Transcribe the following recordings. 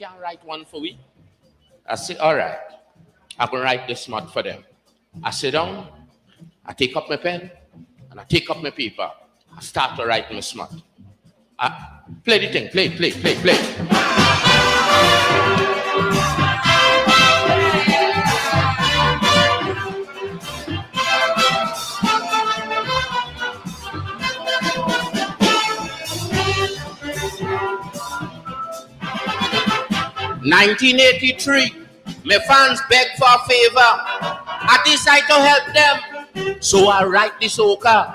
can't write one for we? I say, all right, I'm going to write this smut for them. I sit down, I take up my pen, and I take up my paper. I start to write my smut. Play the thing, play. 1983, my fans beg for a favor. I decide to help them, so I write this soca.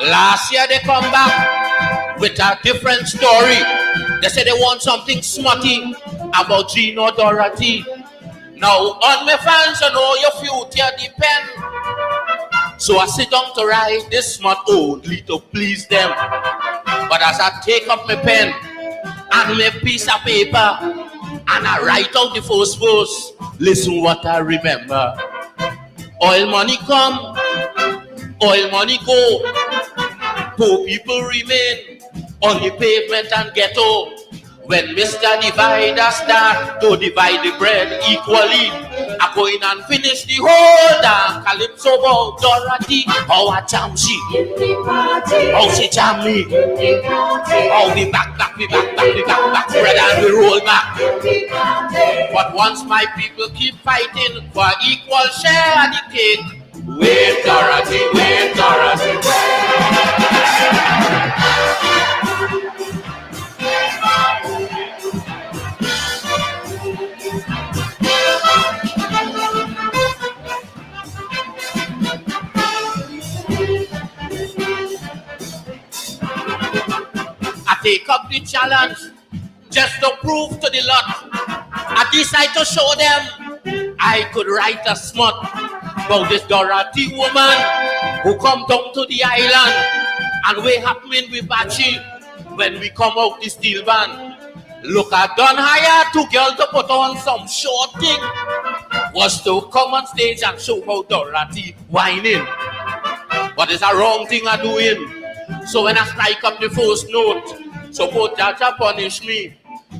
Last year they come back with a different story. They say they want something smutty about Gino Dorothy. Now on my fans, you know your future depend. So I sit down to write this smut only to please them. But as I take up my pen and my piece of paper, and I write out the first verse, listen what I remember. Oil money come, oil money go. Poor people remain on the pavement and ghetto. When Mr. Divider start to divide the bread equally, I go in and finish the whole damn calypso about Dorothy. How I jam she, how she jam me, how we back, bread and we roll back. But once my people keep fighting for equal share of the cake, wait Dorothy, wait Dorothy, I take up the challenge just to prove to the lot. I decide to show them I could write a smut about this Dorothy woman who come down to the island and we happening with Bachi when we come out the steel band. Look, I done hire two girls to put on some short thing. Was to come on stage and show how Dorothy whining. But it's a wrong thing I'm doing. So when I strike up the first note, suppose Jaja punish me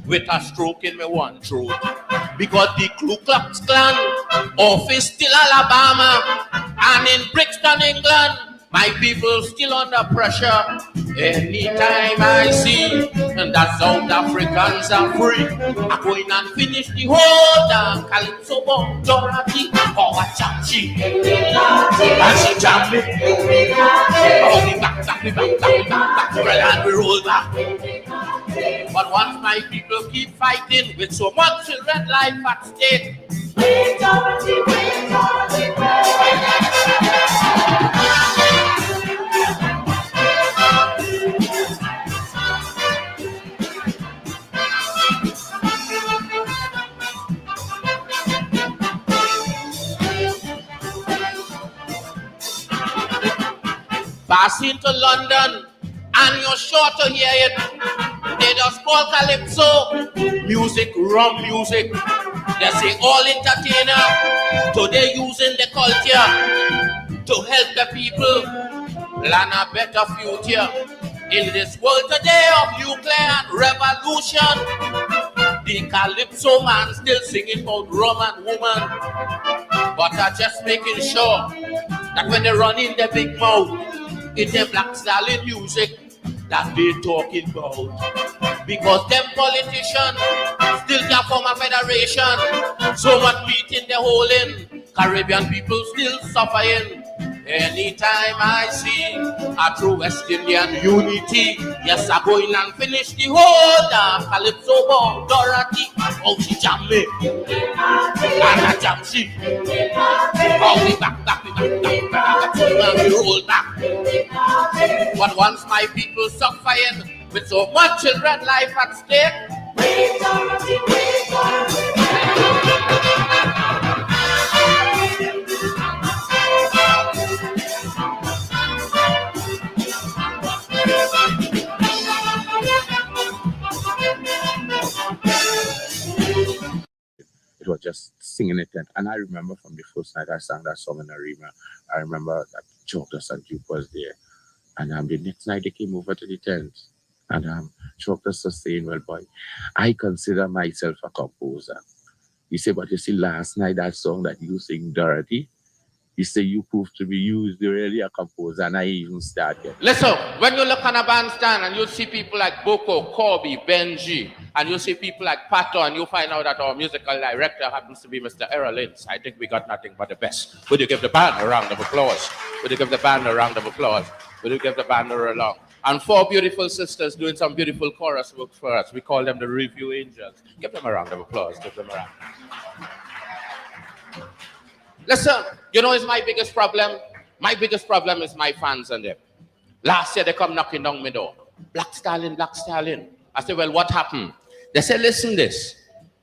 with a stroke in my one throat. Because the Ku Klux Klan office still Alabama, and in Brixton, England, my people still under pressure. Anytime I see that South Africans are free, I go in and finish the whole damn calypso about Dorothy. Oh, I jam she, and she jam me. Oh, we back, and we roll back. But once my people keep fighting with so much children life at stake, wait, Dorothy, wait, Dorothy, passing to London, and you're sure to hear it. They just call calypso music, rum music. They say all entertainer today using the culture to help the people plan a better future. In this world today of nuclear revolution, the calypso man still singing about rum and woman. But I'm just making sure that when they run in the big mouth, it's the black stallion music that they talking about. Because them politicians still can't form a federation. So much meat in the hole in Caribbean people still suffering. Anytime I see a true West Indian unity, yes, I go in and finish the whole damn calypso about Dorothy. Oh, she jam me, and I jam she. Oh, we back, and we roll back. But once my people suffering with so much children life at stake, wait, Dorothy, wait, Dorothy. It was just singing it, and I remember from the first night I sang that song in Arima, I remember that Jonas and Duke was there, and the next night they came over to the tent, And Chuck was just saying, well, boy, I consider myself a composer. He said, but you see, last night that song that you sing, Dorothy, he said, you proved to be used really a composer, and I even started. Listen, when you look on a bandstand and you see people like Boko, Corby, Benji, and you see people like Pato, and you find out that our musical director happens to be Mr. Errol Lynch, I think we got nothing but the best. Would you give the band a round of applause? Would you give the band a round of applause? Would you give the band a round? And 4 beautiful sisters doing some beautiful chorus work for us. We call them the Review Angels. Give them a round of applause. Give them a round. Listen, you know it's my biggest problem? My biggest problem is my fans and them. Last year they come knocking down my door. Black Stallion, Black Stallion. I said, well, what happened? They said, listen this.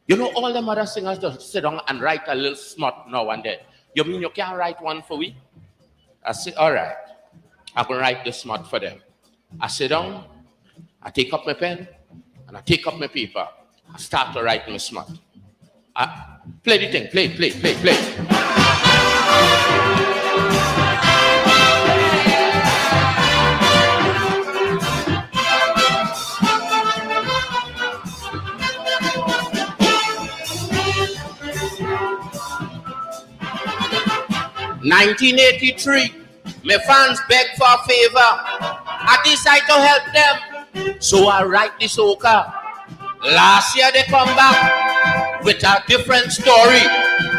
You know all the other singers just sit down and write a little smut now and then. You mean you can't write one for we? I said, all right. I can write the smut for them. I sit down, I take up my pen, and I take up my paper. I start to write my smut. Play the thing, play. 1983, my fans beg for a favor. I decide to help them, so I write this soca. Last year they come back with a different story.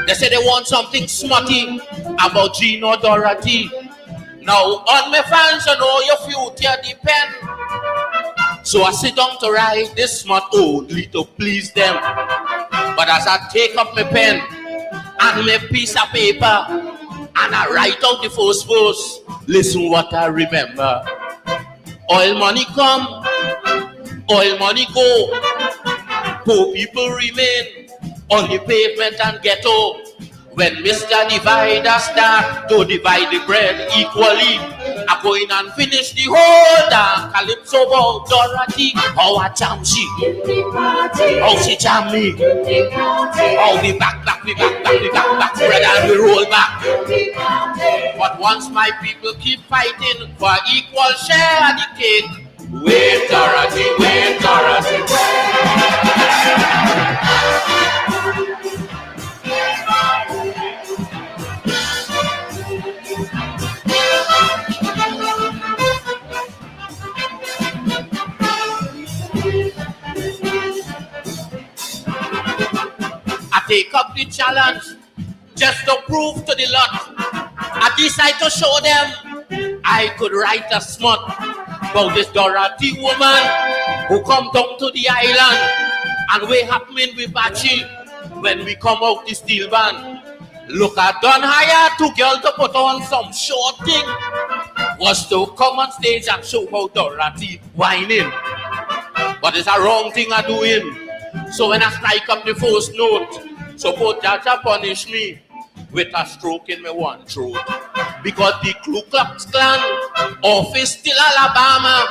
They say they want something smutty about Gino Dorothy. Now on my fans, you know your future depend. So I sit down to write this smut only to please them. But as I take up my pen and my piece of paper and I write out the first verse, listen what I remember. Oil money come, oil money go. Poor people remain on the pavement and ghetto. When Mr. Divider start to divide the bread equally, I go in and finish the whole damn calypso about Dorothy. How I jam she, how she jam me, how we back, bread and we roll back. But once my people keep fighting for equal share of the cake, wait Dorothy, wait. I take up the challenge just to prove to the lot. I decide to show them I could write a smut about this Dorothy woman who come down to the island and we happening with Bachi when we come out the steel band. Look, I done hire 2 girls to put on some short thing. Was to come on stage and show how Dorothy whining. But it's a wrong thing I'm doing. So when I strike up the first note, suppose judge punish me with a stroke in my one throat. Because the Ku Klux Klan office still Alabama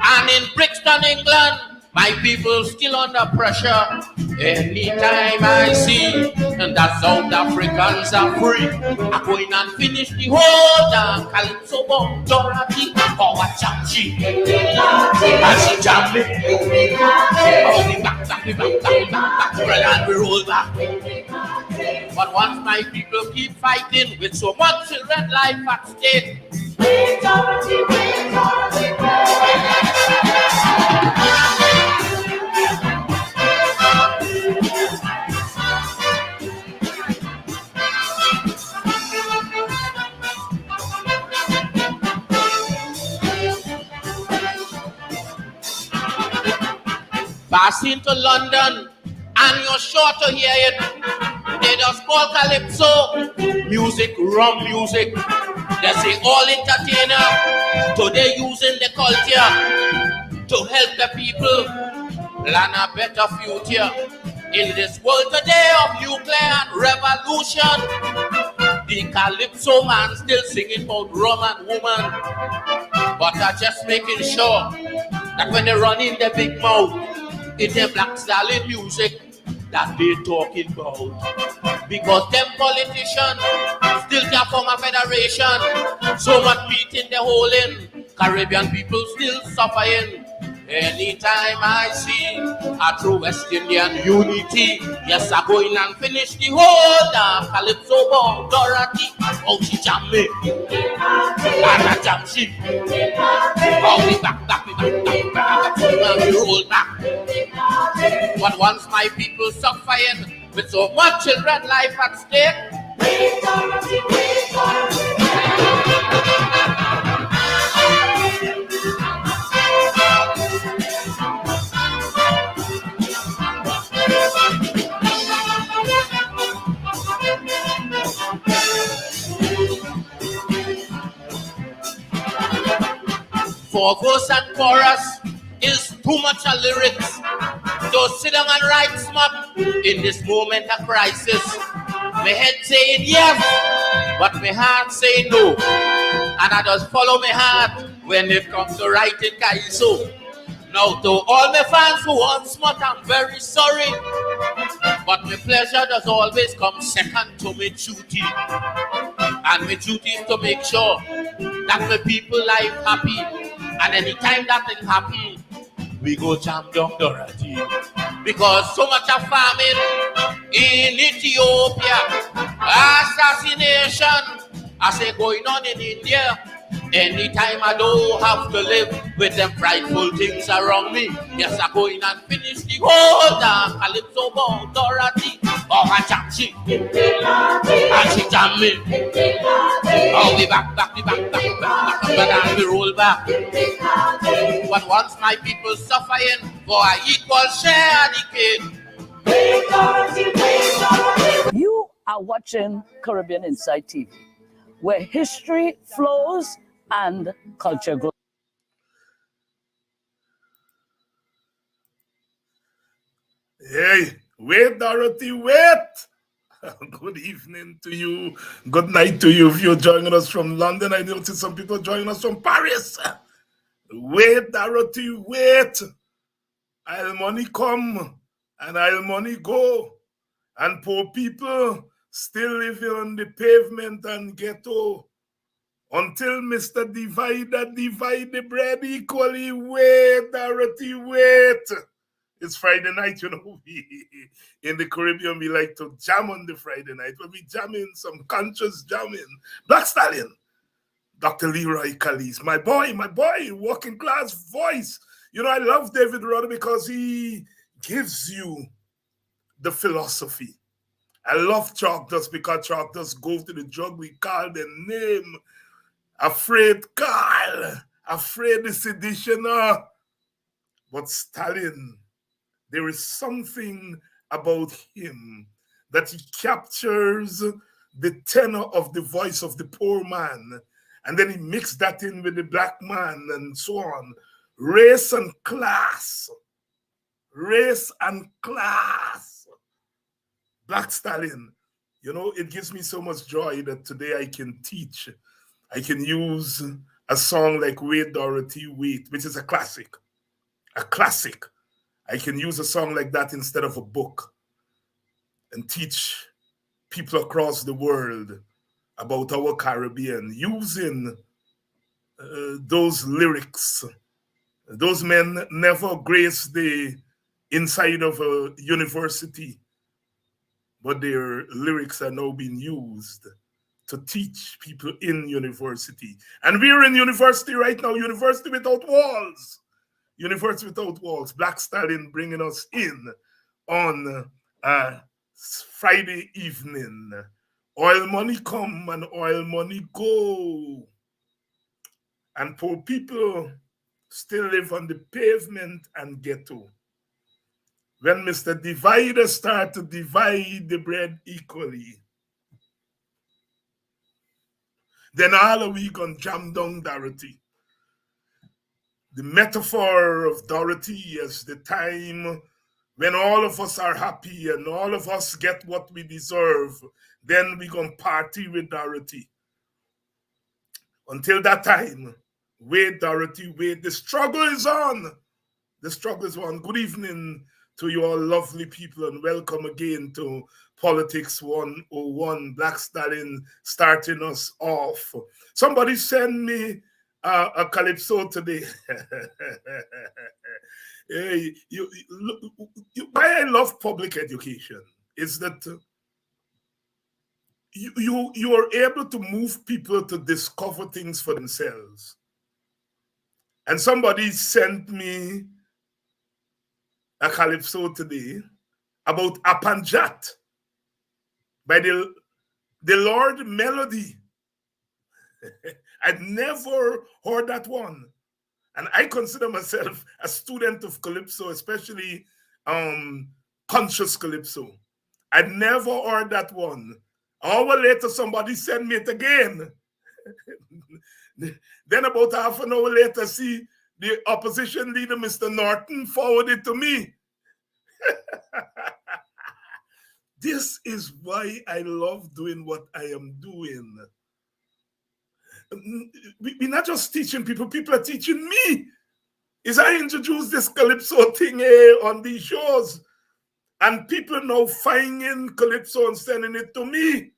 and in Brixton, England, my people still under pressure. Anytime I see that South Africans are free, I go in and finish the whole damn calypso about Dorothy. Oh, I jam she, and she jam me. Oh, we back, and we roll back. But once my people keep fighting with so much children life at stake, wait, Dorothy, wait. Passing to London, and you're sure to hear it. They just call calypso music, rum music. They say all entertainer today using the culture to help the people plan a better future. In this world today of nuclear and revolution, the calypso man still singing about rum and woman. But I'm just making sure that when they run in the big mouth, it's the Black Stallion music that they talking about. Because them politicians still can't form a federation. So much meat in the hole in. Caribbean people still suffering. Anytime I see a true West Indian unity, yes, I go in and finish the whole damn Calypso ball. Dorothy, oh, she jam me. And I jam she. Oh, we back, we roll back. But once my people suffering with so much children life at stake, for verse and chorus is too much of lyrics. Don't sit down and write smart in this moment of crisis. My head saying yes, but my heart saying no. And I just follow my heart when it comes to writing Kaiso. Now to all my fans who want smart, I'm very sorry. But my pleasure does always come second to my duty. And my duty is to make sure that my people life happy. And anytime that thing happen, we go jam down Dorothy. Because so much of famine in Ethiopia, assassination, I say going on in India. Anytime I don't have to live with them frightful things around me, yes, I go in and finish the whole damn Calypso ball, Dorothy. Oh, I jam she, and she jam me. Oh, we back, and we roll back. But once my people suffering for an equal share of the cake. You are watching Caribbean Hinds'Sight TV, where history flows and culture grows. Hey, wait, Dorothy, wait. Good evening to you. Good night to you if you're joining us from London. I noticed some people joining us from Paris. Wait, Dorothy, wait. I'll money come and I'll money go. And poor people still living on the pavement and ghetto. Until Mr. Divider divide the bread equally. Wait, Dorothy, wait. It's Friday night, you know. In the Caribbean, we like to jam on the Friday night. But we jamming some conscious jamming. Black Stallion, Dr. Leroy Calise, my boy, working class voice. You know, I love David Rudder because he gives you the philosophy. I love Chalk Dust because Chalk Dust goes to the drug we call the name. Afraid Carl, afraid the seditioner. But Stallion, there is something about him that he captures the tenor of the voice of the poor man, and then he mixed that in with the black man and so on. Race and class. Race and class. Black Stallion, you know, it gives me so much joy that today I can teach. I can use a song like Wait, Dorothy, Wait, which is a classic. A classic. I can use a song like that instead of a book and teach people across the world about our Caribbean using those lyrics. Those men never graced the inside of a university, but their lyrics are now being used to teach people in university. And we're in university right now, University Without Walls. University Without Walls. Black Stallion bringing us in on Friday evening. Oil money come and oil money go. And poor people still live on the pavement and ghetto. When Mr. Divider start to divide the bread equally, then all of we gonna jam down Dorothy. The metaphor of Dorothy is the time when all of us are happy and all of us get what we deserve, then we gonna party with Dorothy. Until that time, wait, Dorothy, wait. The struggle is on. The struggle is on. Good evening to you all lovely people and welcome again to Politics 101. Black Stallion starting us off. Somebody send me a calypso today. Hey, why I love public education is that you are able to move people to discover things for themselves. And somebody sent me a calypso today about Apanjat by the Lord Melody. I'd never heard that one. And I consider myself a student of calypso, especially conscious calypso. I'd never heard that one. An hour later, somebody sent me it again. Then about half an hour later, see the opposition leader, Mr. Norton, forwarded to me. This is why I love doing what I am doing. We're not just teaching people, people are teaching me. Is I introduce this calypso thing on these shows, and people now finding calypso and sending it to me.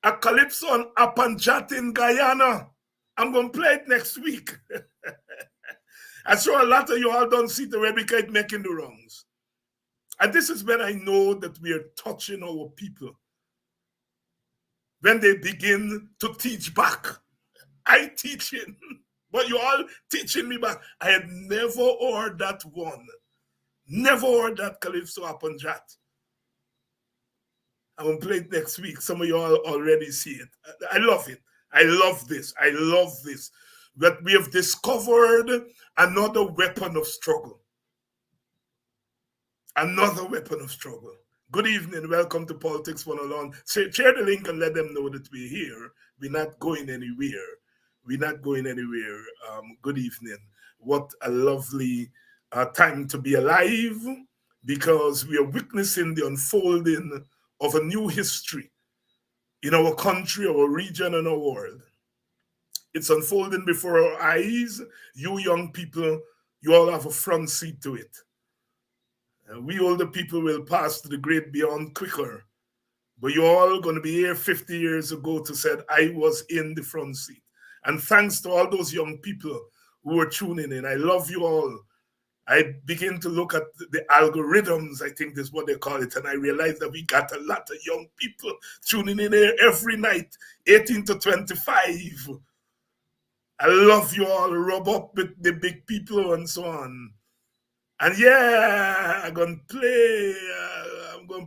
A calypso on Apanjat in Guyana. I'm going to play it next week. I'm sure a lot of you all don't see the Rebecca making the wrongs. And this is when I know that we are touching our people. When they begin to teach back. I teaching, but you all teaching me back. I had never heard that one. Never heard that calypso Apanjat. I'm going to play it next week. Some of you all already see it. I love it. I love this. I love this. That we have discovered another weapon of struggle. Another weapon of struggle. Good evening. Welcome to Politics 101. Share the link and let them know that we're here. We're not going anywhere. We're not going anywhere. Good evening. What a lovely time to be alive, because we are witnessing the unfolding of a new history in our country, our region, and our world. It's unfolding before our eyes. You young people, you all have a front seat to it. We older people will pass to the great beyond quicker. But you're all going to be here 50 years ago to say I was in the front seat. And thanks to all those young people who are tuning in. I love you all. I begin to look at the algorithms, I think is what they call it, and I realize that we got a lot of young people tuning in here every night, 18 to 25. I love you all. Rub up with the big people and so on. And yeah, I'm going to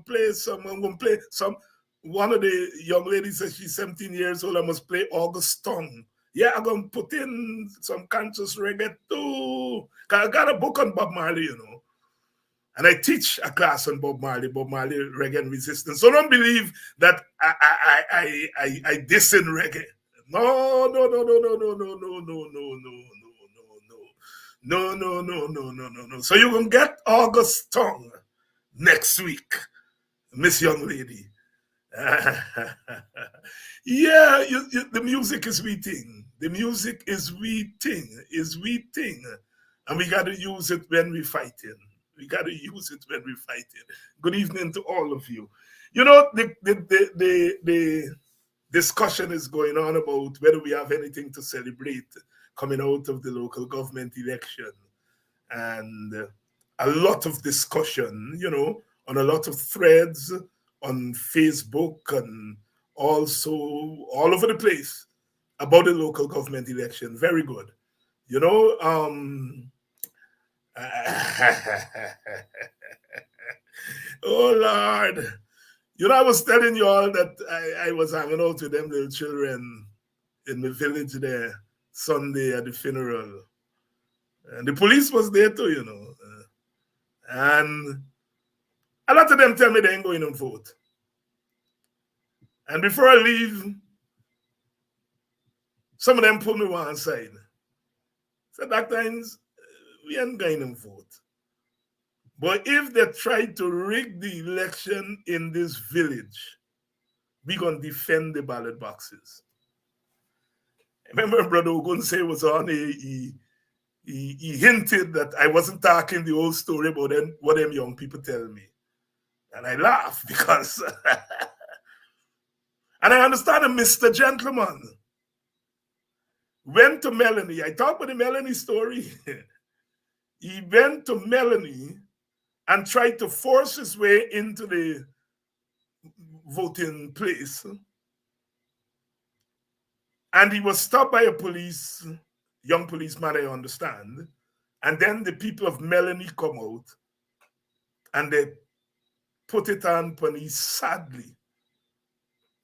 play some. One of the young ladies says she's 17 years old. I must play August Tongue. Yeah, I'm going to put in some conscious reggae too. Because I got a book on Bob Marley, you know. And I teach a class on Bob Marley, reggae and resistance. So don't believe that I diss in reggae. No. So you're going to get August Tongue next week, Miss Young Lady. Yeah, the music is we thing. The music is we thing. And we got to use it when we're fighting. Good evening to all of you. You know, the discussion is going on about whether we have anything to celebrate coming out of the local government election. And a lot of discussion, you know, on a lot of threads on Facebook and also all over the place about the local government election. Very good. You know, oh Lord. You know, I was telling you all that I was hanging out with them little children in the village there Sunday at the funeral. And the police was there too, you know. And a lot of them tell me they ain't going to vote. And before I leave, some of them pull me one side. Said, Dr. Hinds, we ain't going to vote. But if they try to rig the election in this village, we're going to defend the ballot boxes. Remember, Brother Ogunse was on, he hinted that I wasn't talking the old story about what them young people tell me. And I laugh because, and I understand him, Mr. Gentleman. went to Melanie. I talked about the Melanie story. He went to Melanie and tried to force his way into the voting place. And he was stopped by a young policeman, I understand. And then the people of Melanie come out and they put it on Penny sadly.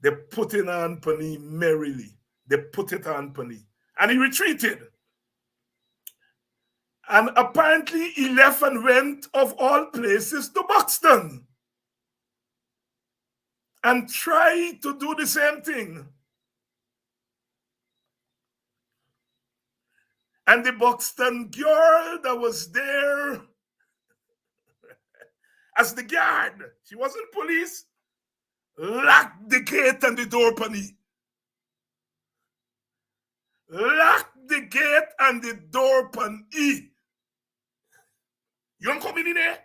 They put it on Penny merrily. They put it on Penny. And he retreated. And apparently he left and went, of all places, to Buxton. And tried to do the same thing. And the Buxton girl that was there as the guard, she wasn't police, locked the gate and the door upon me. Locked the gate and the door upon E. You don't come in there?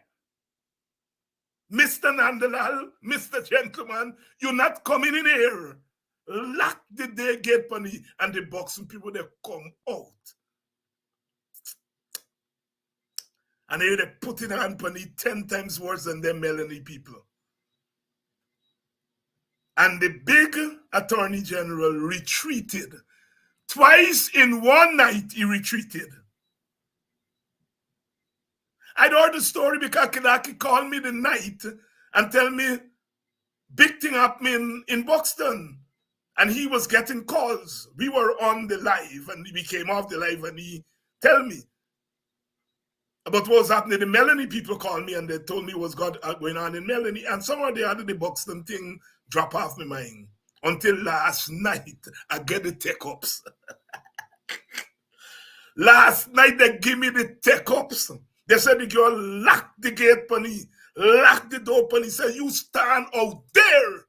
Mr. Nandalal, Mr. Gentleman, you're not coming in here. Lock the gate upon E, and the Buxton people, they come out. And they put it on Penny 10 times worse than them Melanie people. And the big attorney general retreated. Twice in one night he retreated. I'd heard the story because Kidaki called me the night and tell me big thing happening in Buxton. And he was getting calls. We were on the live and we came off the live and he tell me about what was happening. The Melanie people called me and they told me what's going on in Melanie. And somehow they had the Buxton thing drop off my mind. Until last night, I get the take-ups. Last night, they give me the take-ups. They said the girl locked the gate for me, locked the door for me, said, you stand out there.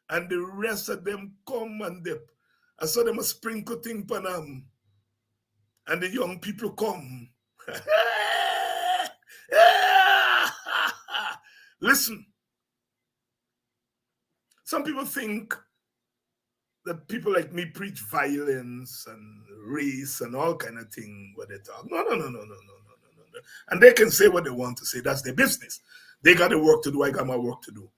And the rest of them come and I saw them a sprinkle thing for them. And the young people come. Listen. Some people think that people like me preach violence and race and all kind of thing when they talk. No. And they can say what they want to say. That's their business. They got the work to do. I got my work to do.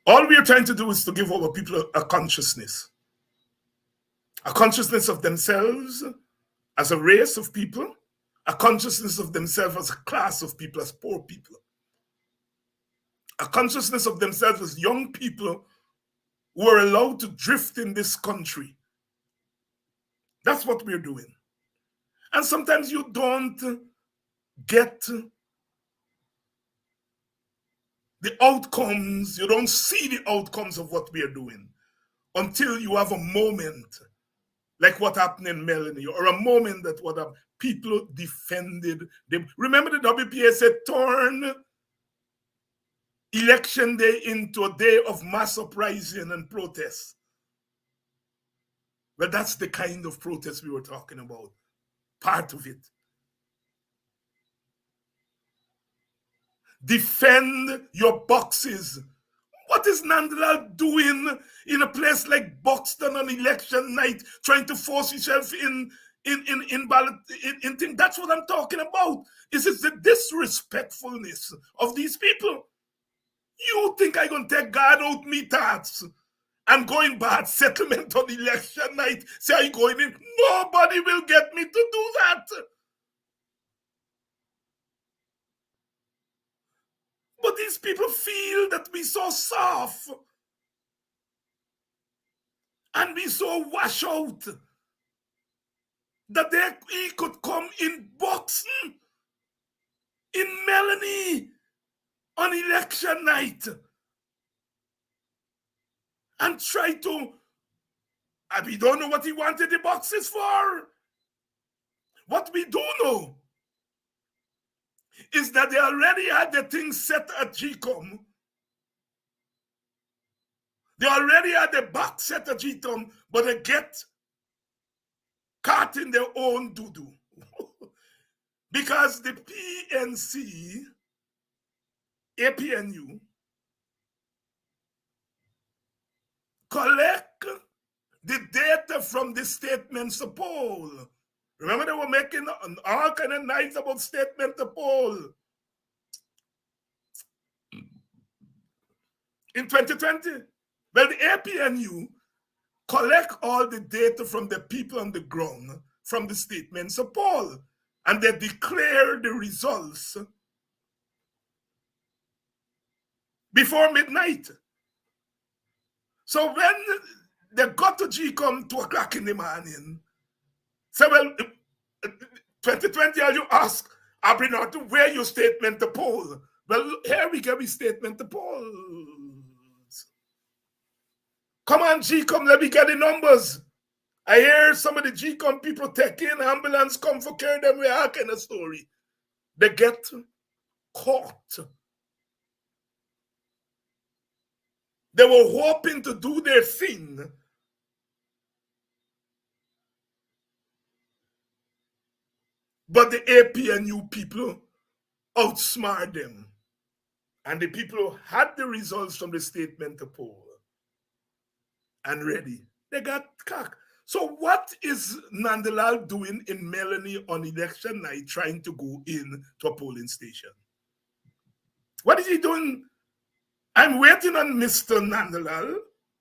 All we are trying to do is to give our people a consciousness of themselves as a race of people, a consciousness of themselves as a class of people, as poor people, a consciousness of themselves as young people who are allowed to drift in this country. That's what we're doing. And sometimes you don't get the outcomes, you don't see the outcomes of what we are doing until you have a moment like what happened in Melanie, or a moment that what people defended them. Remember the WPA said turn election day into a day of mass uprising and protest. Well, that's the kind of protest we were talking about. Part of it. Defend your boxes. What is Nandalal doing in a place like Buxton on election night, trying to force himself in ballot in thing? That's what I'm talking about. Is it the disrespectfulness of these people? You think I'm gonna take God out me thoughts and go in bad settlement on election night? Say I going in? Nobody will get me to do that. But these people feel that we so soft and we so wash out that he could come in Buxton, in Melanie, on election night and try to, we don't know what he wanted the boxes for. What we do know is that they already had the thing set at GCOM. They already had the box set at GCOM, but they get caught in their own doo-doo. Because the PNC, APNU, collect the data from the statements of poll. Remember, they were making all kind of nights about statement of poll. In 2020, well, the APNU collect all the data from the people on the ground from the statements of poll, and they declare the results before midnight. So when they got to GCOM 2 o'clock in the morning, so well, 2020, you ask Abrinatu, where your statement to poll? Well, here we get a statement to polls. Come on, GCOM, let me get the numbers. I hear some of the GCOM people taking ambulance come for carry them with all kind of story. They get caught. They were hoping to do their thing. But the APNU people outsmart them. And the people who had the results from the statement to poll and ready, they got cocked. So what is Nandalal doing in Melanie on election night trying to go in to a polling station? What is he doing? I'm waiting on Mr. Nandalal,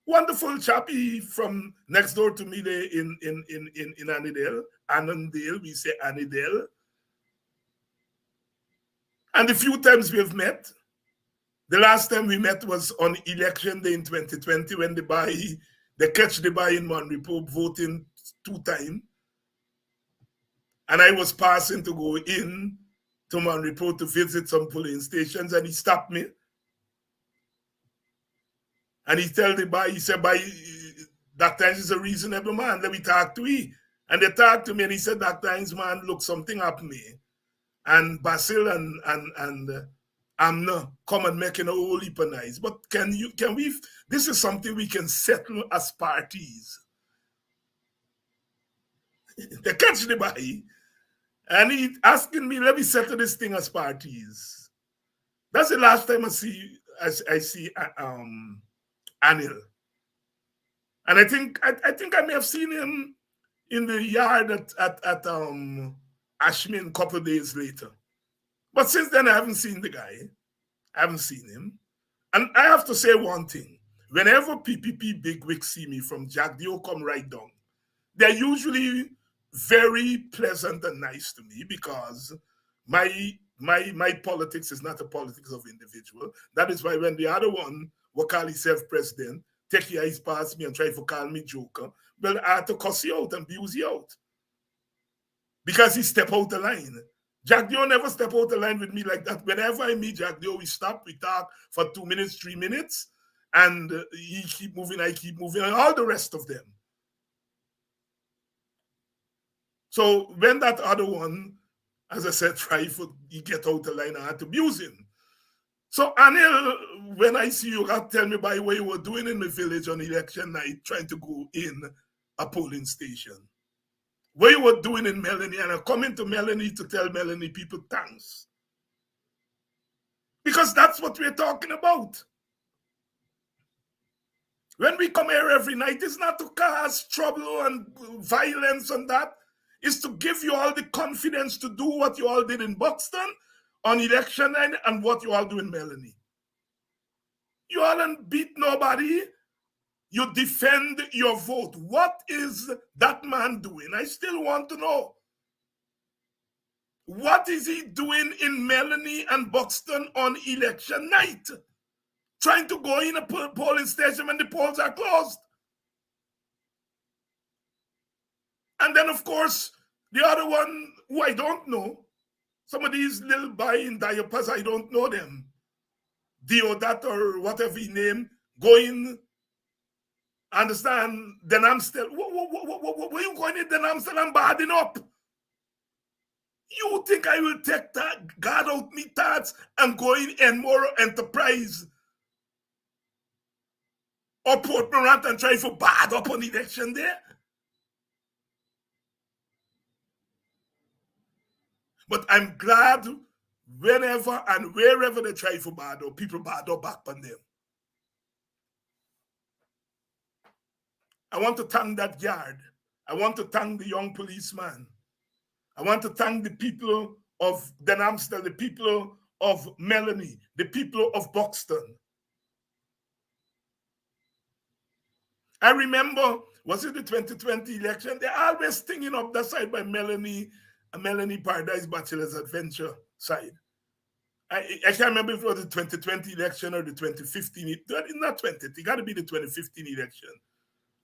wonderful chappy from next door to me there in Annandale, we say Annandale. And the few times we have met, the last time we met was on election day in 2020 when they catch the buy in Monrepo voting 2 times. And I was passing to go in to Monrepo to visit some polling stations, and he stopped me. And he tell the buy, he said, "Buy, that times is a reasonable man. Let me talk to he." And they talked to me, and he said, "That times, man, look, something happened me. And Basil and Amna come and making a whole heap of nice. But can we, this is something we can settle as parties." They catch the buy, and he asking me, "Let me settle this thing as parties." That's the last time I see Anil. And I think I may have seen him in the yard at Ashmin a couple of days later. But since then, I haven't seen the guy. I haven't seen him. And I have to say one thing. Whenever PPP bigwigs see me from Jack, they'll come right down. They're usually very pleasant and nice to me because my politics is not a politics of individual. That is why when the other one will call himself president, take your eyes past me and try to call me joker, well, I had to cuss you out and abuse you out. Because he step out the line. Jack Dio never step out the line with me like that. Whenever I meet Jack Dio, we stop, we talk for 2 minutes, 3 minutes, and he keep moving, I keep moving, and all the rest of them. So when that other one, as I said, try for he get out the line, I had to abuse him. So Anil, when I see you, tell me by what you were doing in the village on election night, trying to go in a polling station. What you were doing in Melanie, and I'm coming to Melanie to tell Melanie people thanks. Because that's what we're talking about. When we come here every night, it's not to cause trouble and violence and that. It's to give you all the confidence to do what you all did in Buxton on election night and what you all do in Melanie. You all don't beat nobody. You defend your vote. What is that man doing? I still want to know. What is he doing in Melanie and Buxton on election night? Trying to go in a polling station when the polls are closed. And then, of course, the other one who I don't know, some of these little boy in diapers, I don't know them. Deodat or whatever he name, going, understand, then I'm still, where you going in, then I'm still badding up. You think I will take that, God out me thoughts and go in Enmore Enterprise or Port Morant and try for bad up on election there? But I'm glad whenever and wherever they try for bad up, people bad up back on them. I want to thank that guard. I want to thank the young policeman. I want to thank the people of Den Amstel, the people of Melanie, the people of Buxton. I remember, was it the 2020 election? They're always stinging up that side by Melanie Paradise Bachelor's Adventure side. I can't remember if it was the 2020 election or the 2015. It's not 20. It got to be the 2015 election.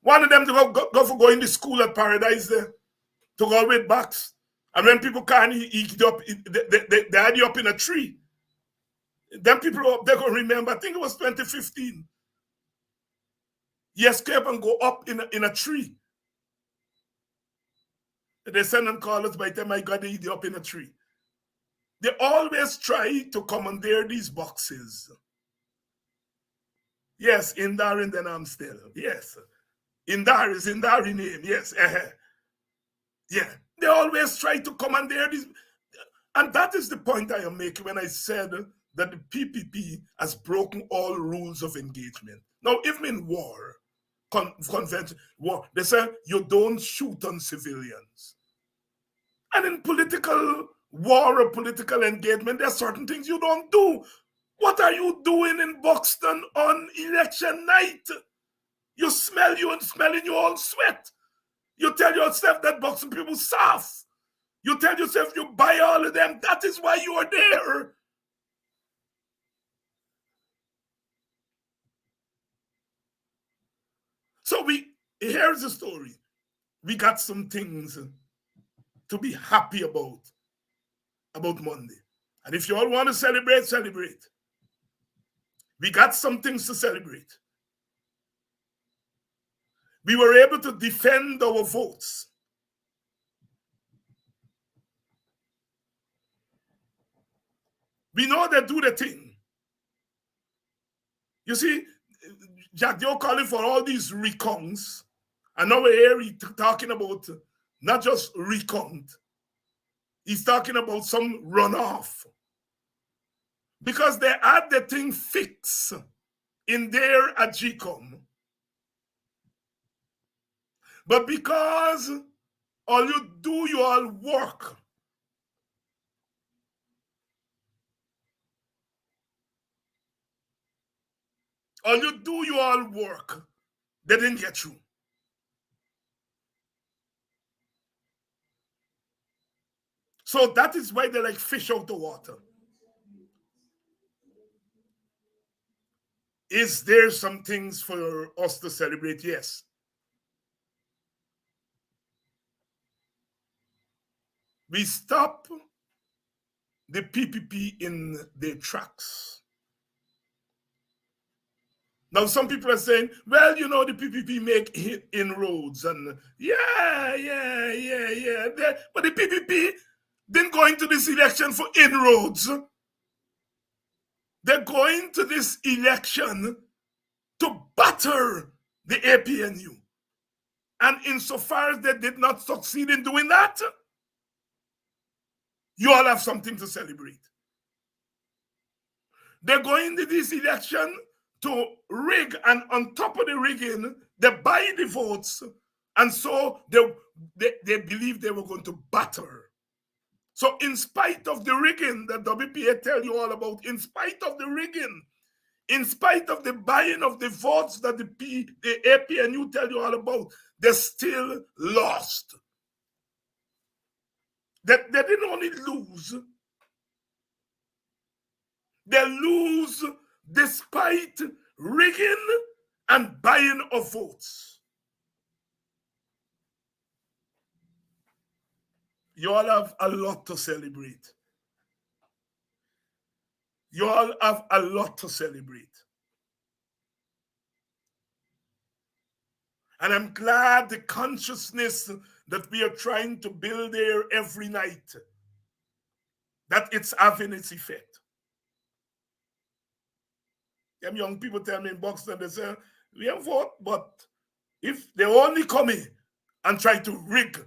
One of them to go for going to school at Paradise there, to go with box. And when people can't eat it up, they had you up in a tree. Then people up there going to remember, I think it was 2015. You escape and go up in a tree. They send and call us by the time I got to eat you up in a tree. They always try to commandeer these boxes. Yes, Indar and then I'm still. Yes. Indar is Indari name. Yes. Yeah. They always try to commandeer these. And that is the point I am making when I said that the PPP has broken all rules of engagement. Now, even in war, convention, war, they say you don't shoot on civilians. And in political war or political engagement, there are certain things you don't do. What are you doing in Buxton on election night? You smell you and smelling your own sweat. You tell yourself that Buxton people soft. You tell yourself you buy all of them. That is why you are there. So here's the story. We got some things to be happy about Monday. And if you all want to celebrate, celebrate. We got some things to celebrate. We were able to defend our votes. We know they do the thing. You see, Jack, you're calling for all these recounts. And now we're here talking about not just recount. He's talking about some runoff. Because they had the thing fixed in their AGCOM. But because all you do, you all work. All you do, you all work. They didn't get through. So that is why they're like fish out the water. Is there some things for us to celebrate? Yes. We stop the PPP in their tracks. Now, some people are saying, well, you know, the PPP make inroads. And yeah. But the PPP didn't go into this election for inroads. They're going to this election to batter the APNU. And insofar as they did not succeed in doing that, you all have something to celebrate. They're going to this election to rig, and on top of the rigging, they buy the votes, and so they believe they were going to batter. So in spite of the rigging that WPA tell you all about, in spite of the rigging, in spite of the buying of the votes that the APNU tell you all about, they still lost. They didn't only lose, they lose despite rigging and buying of votes. You all have a lot to celebrate. You all have a lot to celebrate. And I'm glad the consciousness that we are trying to build there every night, that it's having its effect. Them young people tell me in Buxton, they say, we have vote, but if they only come in and try to rig,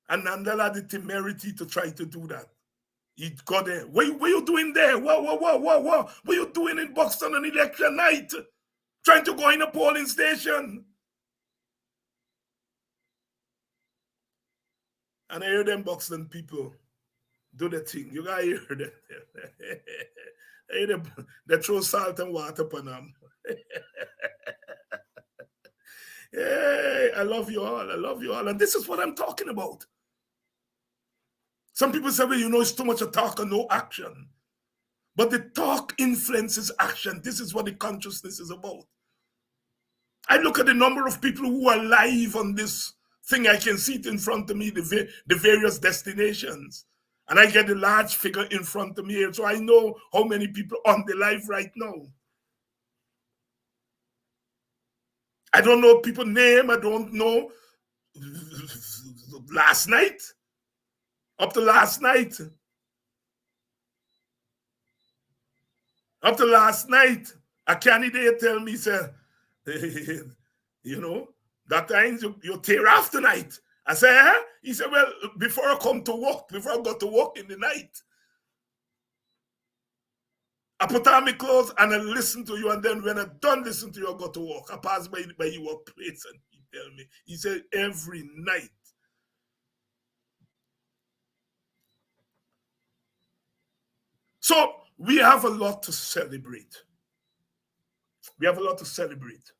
and Nandela had the temerity to try to do that. He got there. What you doing there? What you doing in Buxton on election night? trying to go in a polling station. And I hear them Buxton people do the thing. You gotta hear them. I hear them, they throw salt and water upon them. Hey, I love you all. I love you all. And this is what I'm talking about. Some people say, well, you know, it's too much of talk and no action. But the talk influences action. This is what the consciousness is about. I look at the number of people who are live on this thing. I can see it in front of me, the various destinations. And I get a large figure in front of me here. So I know how many people on the live right now. I don't know people's name. I don't know last night. Up to last night. Up to last night, a candidate tell me, say, you know, that times you tear off tonight. I say, huh? He said, well, before I come to work, before I go to work in the night, I put on my clothes and I listen to you, and then when I done listen to you, I go to work. I pass by your workplace and he tell me, he said, every night. So we have a lot to celebrate. We have a lot to celebrate.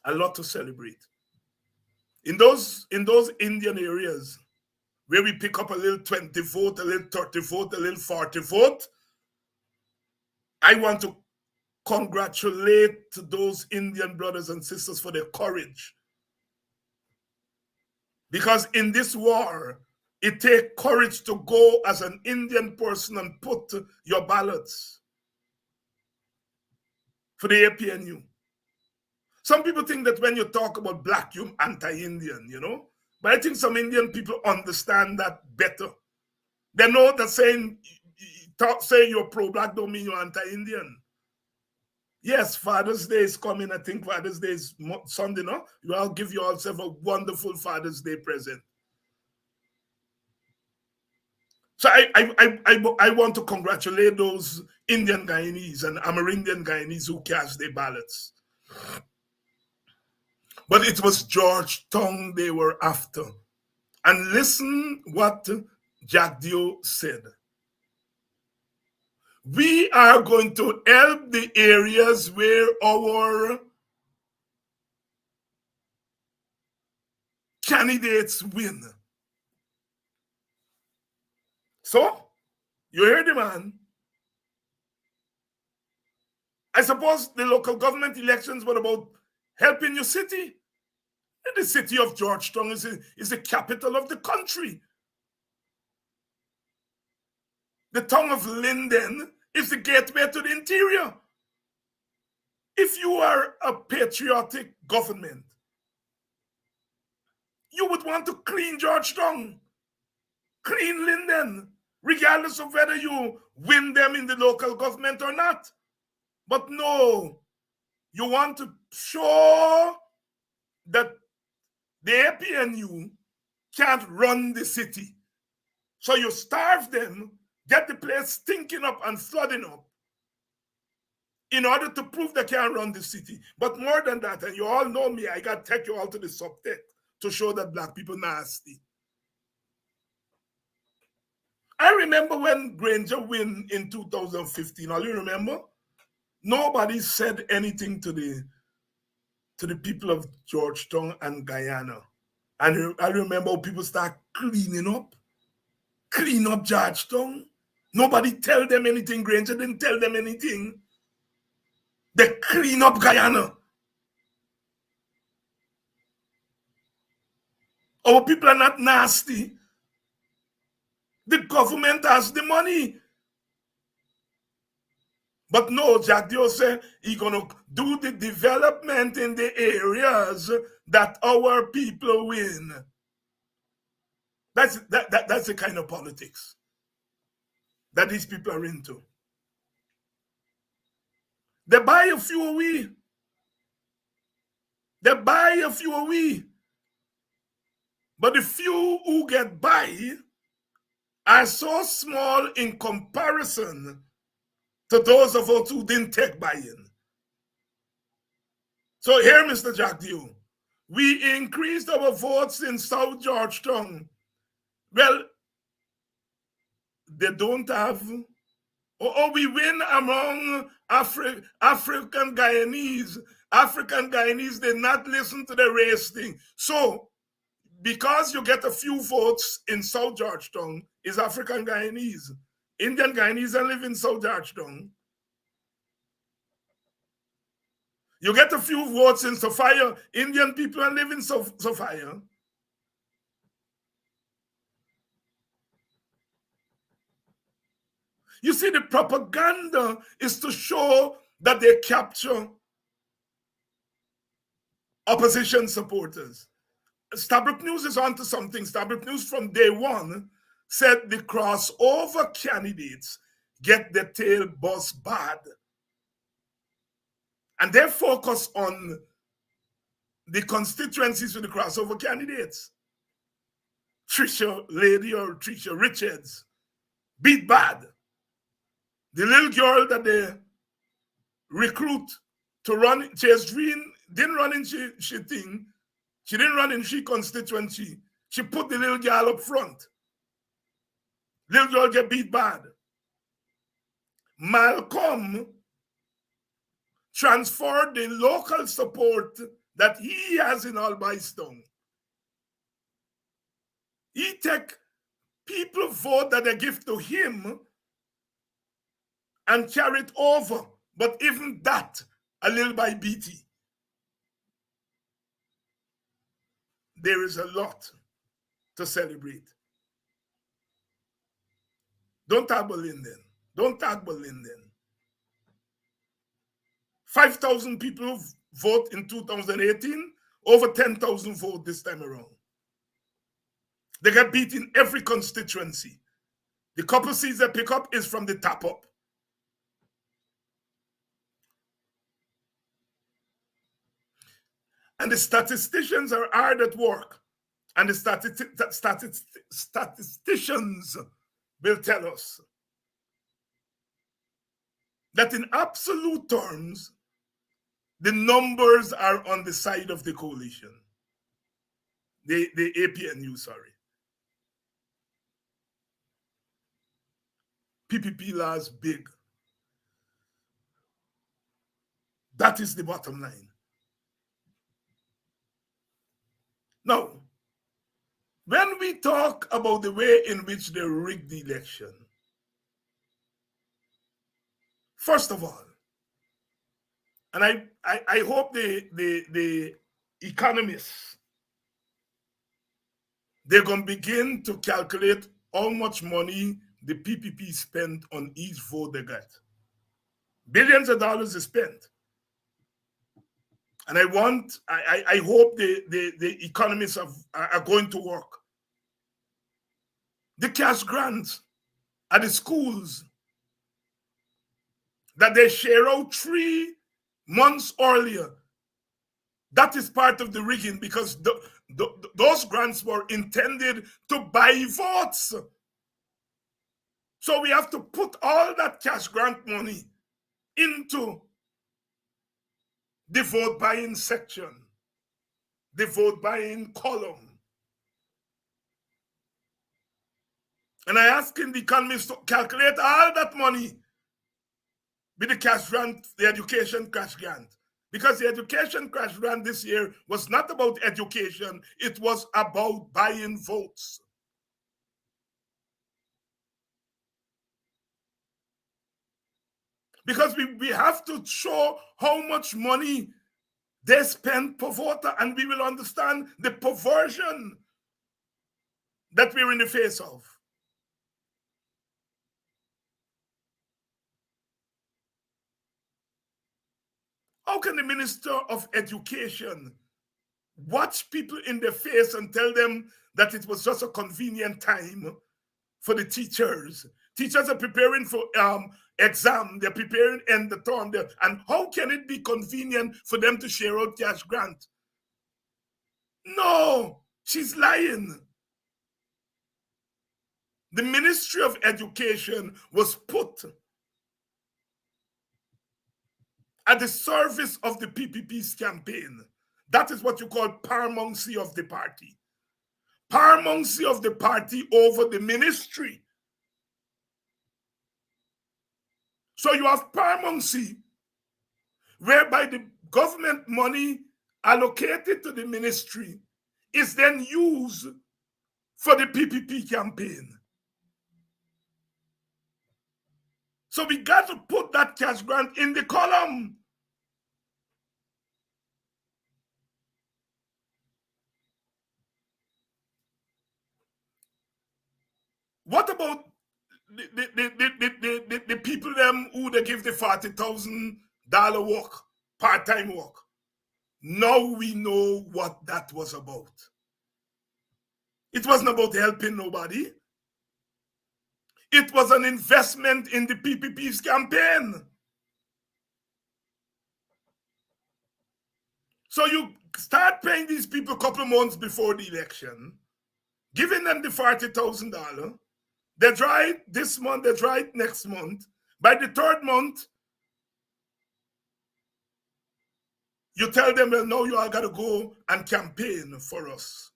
A lot to celebrate. In those Indian areas where we pick up a little 20 vote, a little 30 vote, a little 40 vote, I want to congratulate those Indian brothers and sisters for their courage. Because in this war, it takes courage to go as an Indian person and put your ballots for the APNU. Some people think that when you talk about black, you're anti-Indian, you know? But I think some Indian people understand that better. They know that saying you're pro-black don't mean you're anti-Indian. Yes, Father's Day is coming. I think Father's Day is Sunday, no? I'll give you all a wonderful Father's Day present. So I want to congratulate those Indian Guyanese and Amerindian Guyanese who cast their ballots. But it was Georgetown they were after. And listen what Jack Dio said. We are going to help the areas where our candidates win. So, you heard the man. I suppose the local government elections were about helping your city. And the city of Georgetown is the capital of the country. The town of Linden is the gateway to the interior. If you are a patriotic government, you would want to clean Georgetown, clean Linden, regardless of whether you win them in the local government or not. But no, you want to show that the APNU can't run the city. So you starve them, get the place stinking up and flooding up in order to prove they can't run the city. But more than that, and you all know me, I got to take you all to the subtext to show that black people nasty. I remember when Granger win in 2015, all you remember? Nobody said anything to the people of Georgetown and Guyana. And I remember people start clean up Georgetown. Nobody tell them anything. Granger didn't tell them anything. They clean up Guyana. Our people are not nasty. The government has the money. But no, Jack Dio said he's going to do the development in the areas that our people win. That's the kind of politics that these people are into. They buy a few away. They buy a few away. But the few who get by are so small in comparison to those of us who didn't take buy-in. So here, Mr. Jack Dew, we increased our votes in South Georgetown. Well, they don't have, we win among African Guyanese. African Guyanese did not listen to the race thing. So, because you get a few votes in South Georgetown, is African Guyanese. Indian Guyanese and live in South Georgetown. You get a few votes in Sophia, Indian people and live in Sophia. You see, the propaganda is to show that they capture opposition supporters. Stabrook News is onto something. Stabrook News from day one said the crossover candidates get the tail boss bad. And they focus on the constituencies with the crossover candidates. Trisha Lady or Trisha Richards beat bad. The little girl that they recruit to run, Chase Green didn't run in she thing. She didn't run in she constituency. She put the little girl up front. Little girl get beat bad. Malcolm transferred the local support that he has in Albystone. He take people vote that they give to him and carry it over. But even that, a little by BT. There is a lot to celebrate. Don't tag Linden. Don't tag Linden. 5,000 people vote in 2018, over 10,000 vote this time around. They get beat in every constituency. The couple seats they pick up is from the top up. And the statisticians are hard at work. And the statisticians will tell us that in absolute terms, the numbers are on the side of the coalition. The APNU, sorry. PPP laws big. That is the bottom line. Now, when we talk about the way in which they rigged the election, first of all, and I hope the economists, they're going to begin to calculate how much money the PPP spent on each vote they got. Billions of dollars is spent. And I hope the economists are going to work. The cash grants at the schools that they share out 3 months earlier, that is part of the rigging because those grants were intended to buy votes. So we have to put all that cash grant money into the vote buying section, the vote buying column. And I asked the economists to calculate all that money with the cash grant, the education cash grant. Because the education cash grant this year was not about education, it was about buying votes. Because we have to show how much money they spend per voter, and we will understand the perversion that we're in the face of. How can the Minister of Education watch people in the face and tell them that it was just a convenient time for the teachers? Teachers are preparing for exam, they're preparing end the term, and how can it be convenient for them to share out cash grant? No, she's lying. The Ministry of Education was put at the service of the PPP's campaign. That is what you call paramountcy of the party. Paramountcy of the party over the ministry. So you have paramountcy, whereby the government money allocated to the ministry is then used for the PPP campaign. So we got to put that cash grant in the column. What about the people them who they give the $40,000 work, part-time work? Now we know what that was about. It wasn't about helping nobody. It was an investment in the PPP's campaign. So you start paying these people a couple of months before the election, giving them the $40,000. They try it this month, they try it next month. By the third month, you tell them, well, no, you all got to go and campaign for us.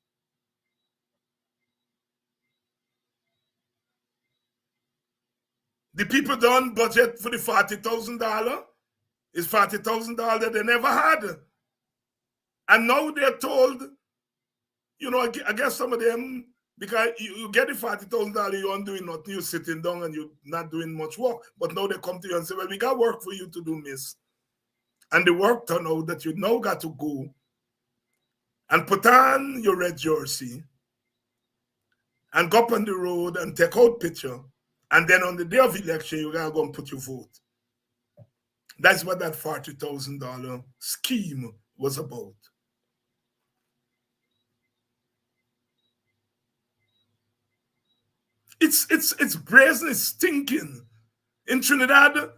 The people don't budget for the $40,000. It's $40,000 that they never had. And now they're told, you know, I guess some of them, because you get the $40,000, you aren't doing nothing, you're sitting down and you're not doing much work. But now they come to you and say, well, we got work for you to do, miss. And the work turned out that you now got to go and put on your red jersey and go up on the road and take out picture. And then on the day of election, you got to go and put your vote. That's what that $40,000 scheme was about. It's brazen, it's stinking. In Trinidad,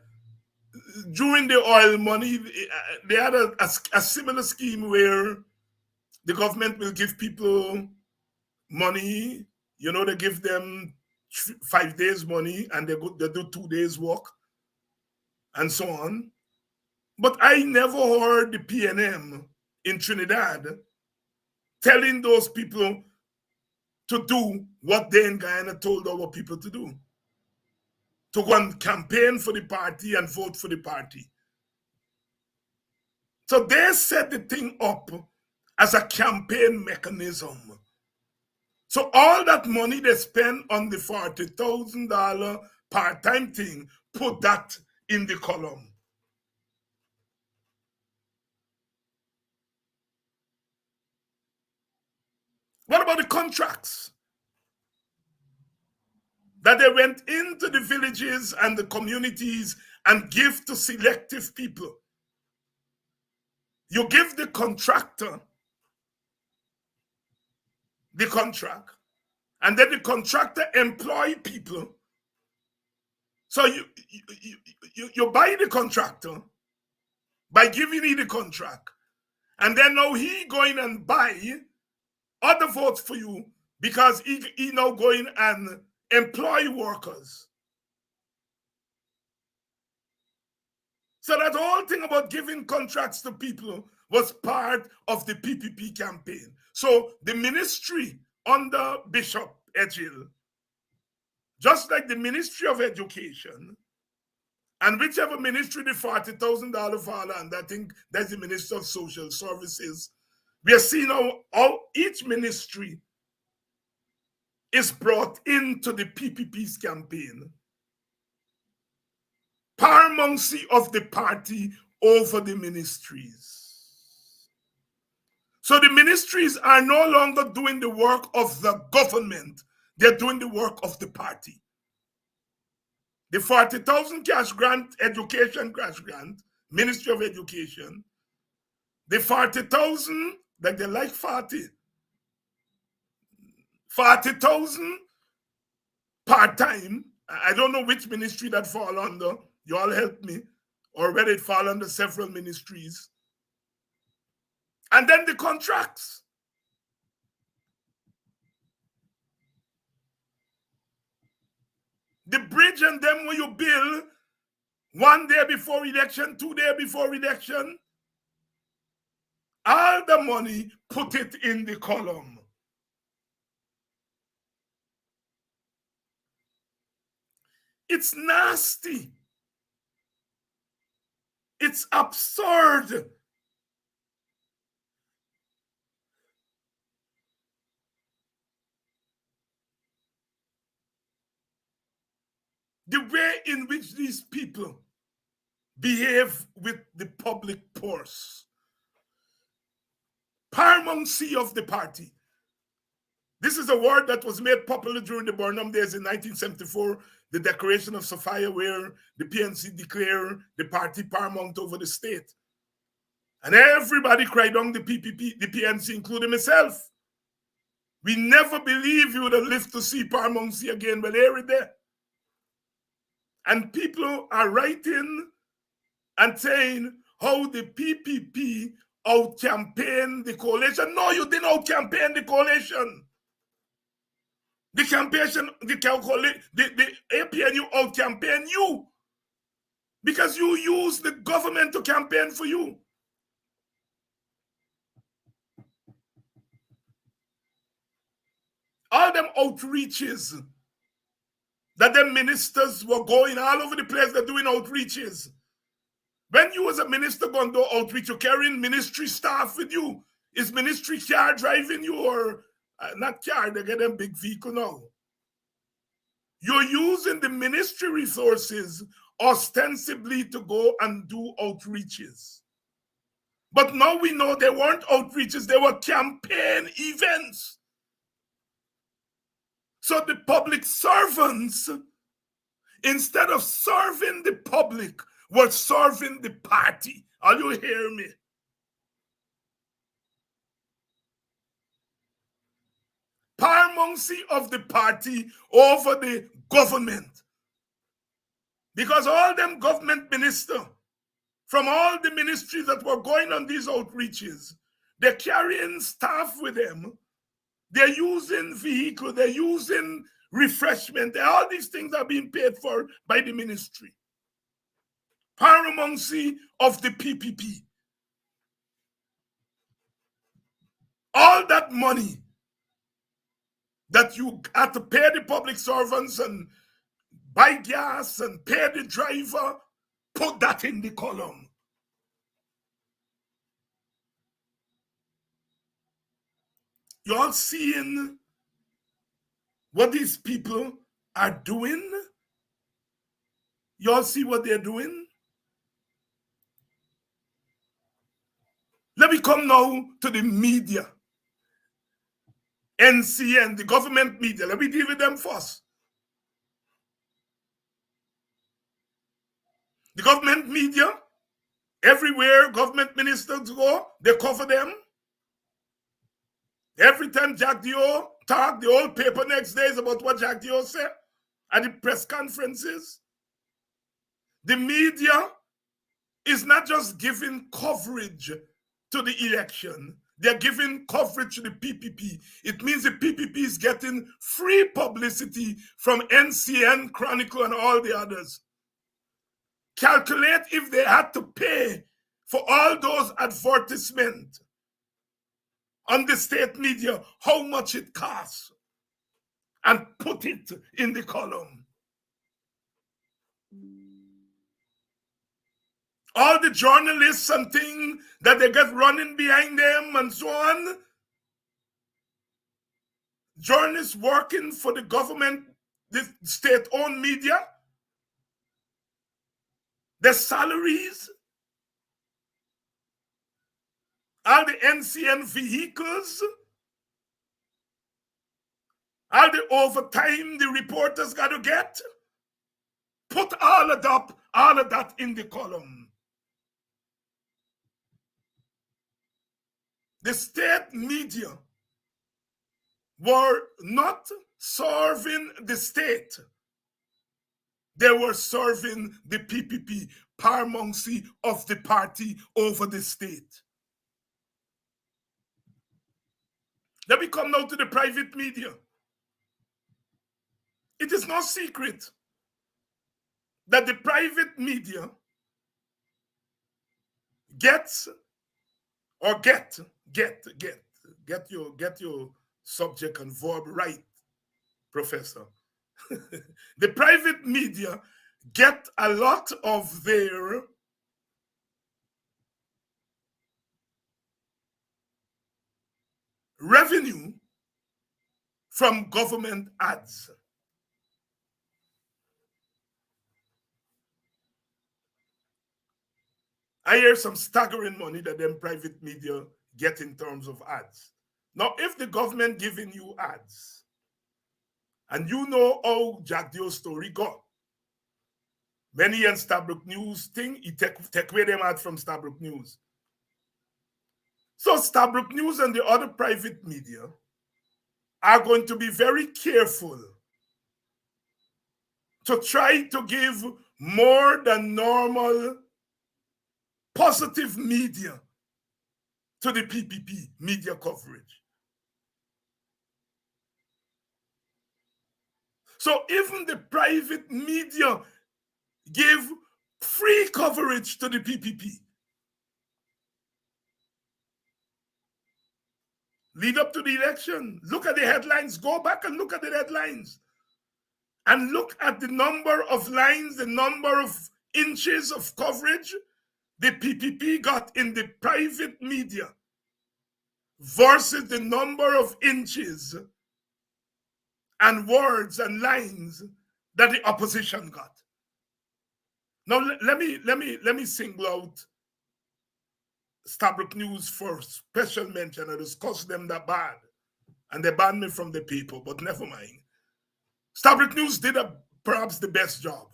during the oil money, they had a similar scheme where the government will give people money. You know, they give them 5 days money and they do 2 days work and so on. But I never heard the PNM in Trinidad telling those people to do what they in Guyana told our people to do. To go and campaign for the party and vote for the party. So they set the thing up as a campaign mechanism. So all that money they spend on the $40,000 part-time thing, put that in the column. What about the contracts? That they went into the villages and the communities and give to selective people. You give the contractor the contract, and then the contractor employ people. So you buy the contractor by giving him the contract, and then now he going and buy other votes for you because he now going and employ workers. So that whole thing about giving contracts to people was part of the PPP campaign. So the ministry under Bishop Edghill, just like the Ministry of Education, and whichever ministry the $40,000 fall under, I think that's the Ministry of Social Services, we are seeing how each ministry is brought into the PPP's campaign. Paramountcy of the party over the ministries. So the ministries are no longer doing the work of the government, they're doing the work of the party. The 40,000 cash grant, education cash grant, Ministry of Education, the 40,000, like they like 40,000 part-time. I don't know which ministry that fall under. You all help me. Or whether it fall under several ministries. And then the contracts. The bridge and them where you build 1 day before election, 2 days before election, all the money, put it in the column. It's nasty. It's absurd. The way in which these people behave with the public purse. Paramountcy of the party. This is a word that was made popular during the Burnham days in 1974, the Declaration of Sophia, where the PNC declared the party paramount over the state. And everybody cried on the PPP, the PNC, including myself. We never believed you would have lived to see paramountcy again, but here it is. And people are writing and saying how the PPP out-campaigned the coalition. No, you didn't out-campaign the coalition. The APNU out-campaign you because you use the government to campaign for you. All them outreaches that the ministers were going all over the place, they're doing outreaches. When you as a minister going to do outreach, you're carrying ministry staff with you. Is ministry car driving you or not car, they get them big vehicle now. You're using the ministry resources ostensibly to go and do outreaches. But now we know they weren't outreaches, they were campaign events. So the public servants, instead of serving the public, were serving the party. Are you hearing me? Paramountcy of the party over the government. Because all them government ministers from all the ministries that were going on these outreaches, they're carrying staff with them. They're using vehicle, they're using refreshment. All these things are being paid for by the ministry. Paramountcy of the PPP. All that money that you had to pay the public servants and buy gas and pay the driver, put that in the column. You all seeing what these people are doing? You all see what they're doing? Let me come now to the media. NCN, the government media. Let me deal with them first. The government media, everywhere government ministers go, they cover them. Every time Jack Dio talk, the whole paper next day is about what Jack Dio said at the press conferences. The media is not just giving coverage to the election, they're giving coverage to the PPP. It means the PPP is getting free publicity from NCN, Chronicle, and all the others. Calculate if they had to pay for all those advertisements on the state media, how much it costs, and put it in the column. All the journalists and things that they get running behind them and so on, journalists working for the government, the state-owned media, their salaries, all the NCN vehicles, all the overtime the reporters got to get, put all of that in the column. The state media were not serving the state. They were serving the PPP, paramountcy of the party over the state. Let me come now to the private media. It is no secret that the private media gets or get your subject and verb right, Professor. The private media get a lot of their revenue from government ads. I hear some staggering money that them private media get in terms of ads. Now, if the government giving you ads, and you know how Jack Dio's story got, when he and Stabrook News thing, he take away them ads from Stabrook News. So Stabrook News and the other private media are going to be very careful to try to give more than normal positive media to the PPP media coverage. So even the private media give free coverage to the PPP. Lead up to the election. Look at the headlines. Go back and look at the headlines. And look at the number of lines, the number of inches of coverage the PPP got in the private media versus the number of inches and words and lines that the opposition got. Now let me single out Stabrook News for special mention. I discussed them that bad, and they banned me from the paper, but never mind. Stabrook News did perhaps the best job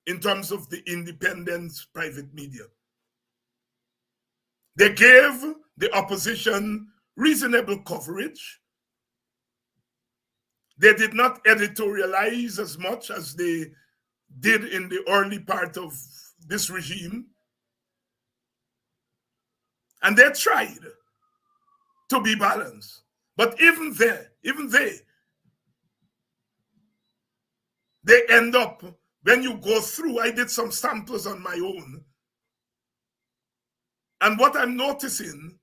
in terms of the independent private media. They gave the opposition reasonable coverage. They did not editorialize as much as they did in the early part of this regime. And they tried to be balanced. But even they end up, when you go through, I did some samples on my own. And what I'm noticing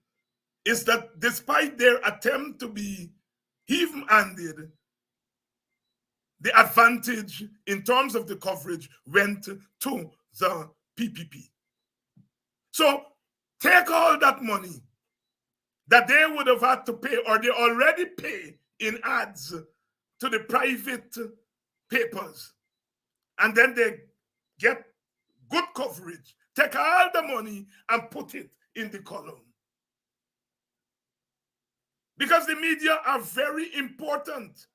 is that despite their attempt to be even-handed, the advantage in terms of the coverage went to the PPP. So take all that money that they would have had to pay, or they already pay in ads to the private papers, and then they get good coverage. Take all the money and put it in the column. Because the media are very important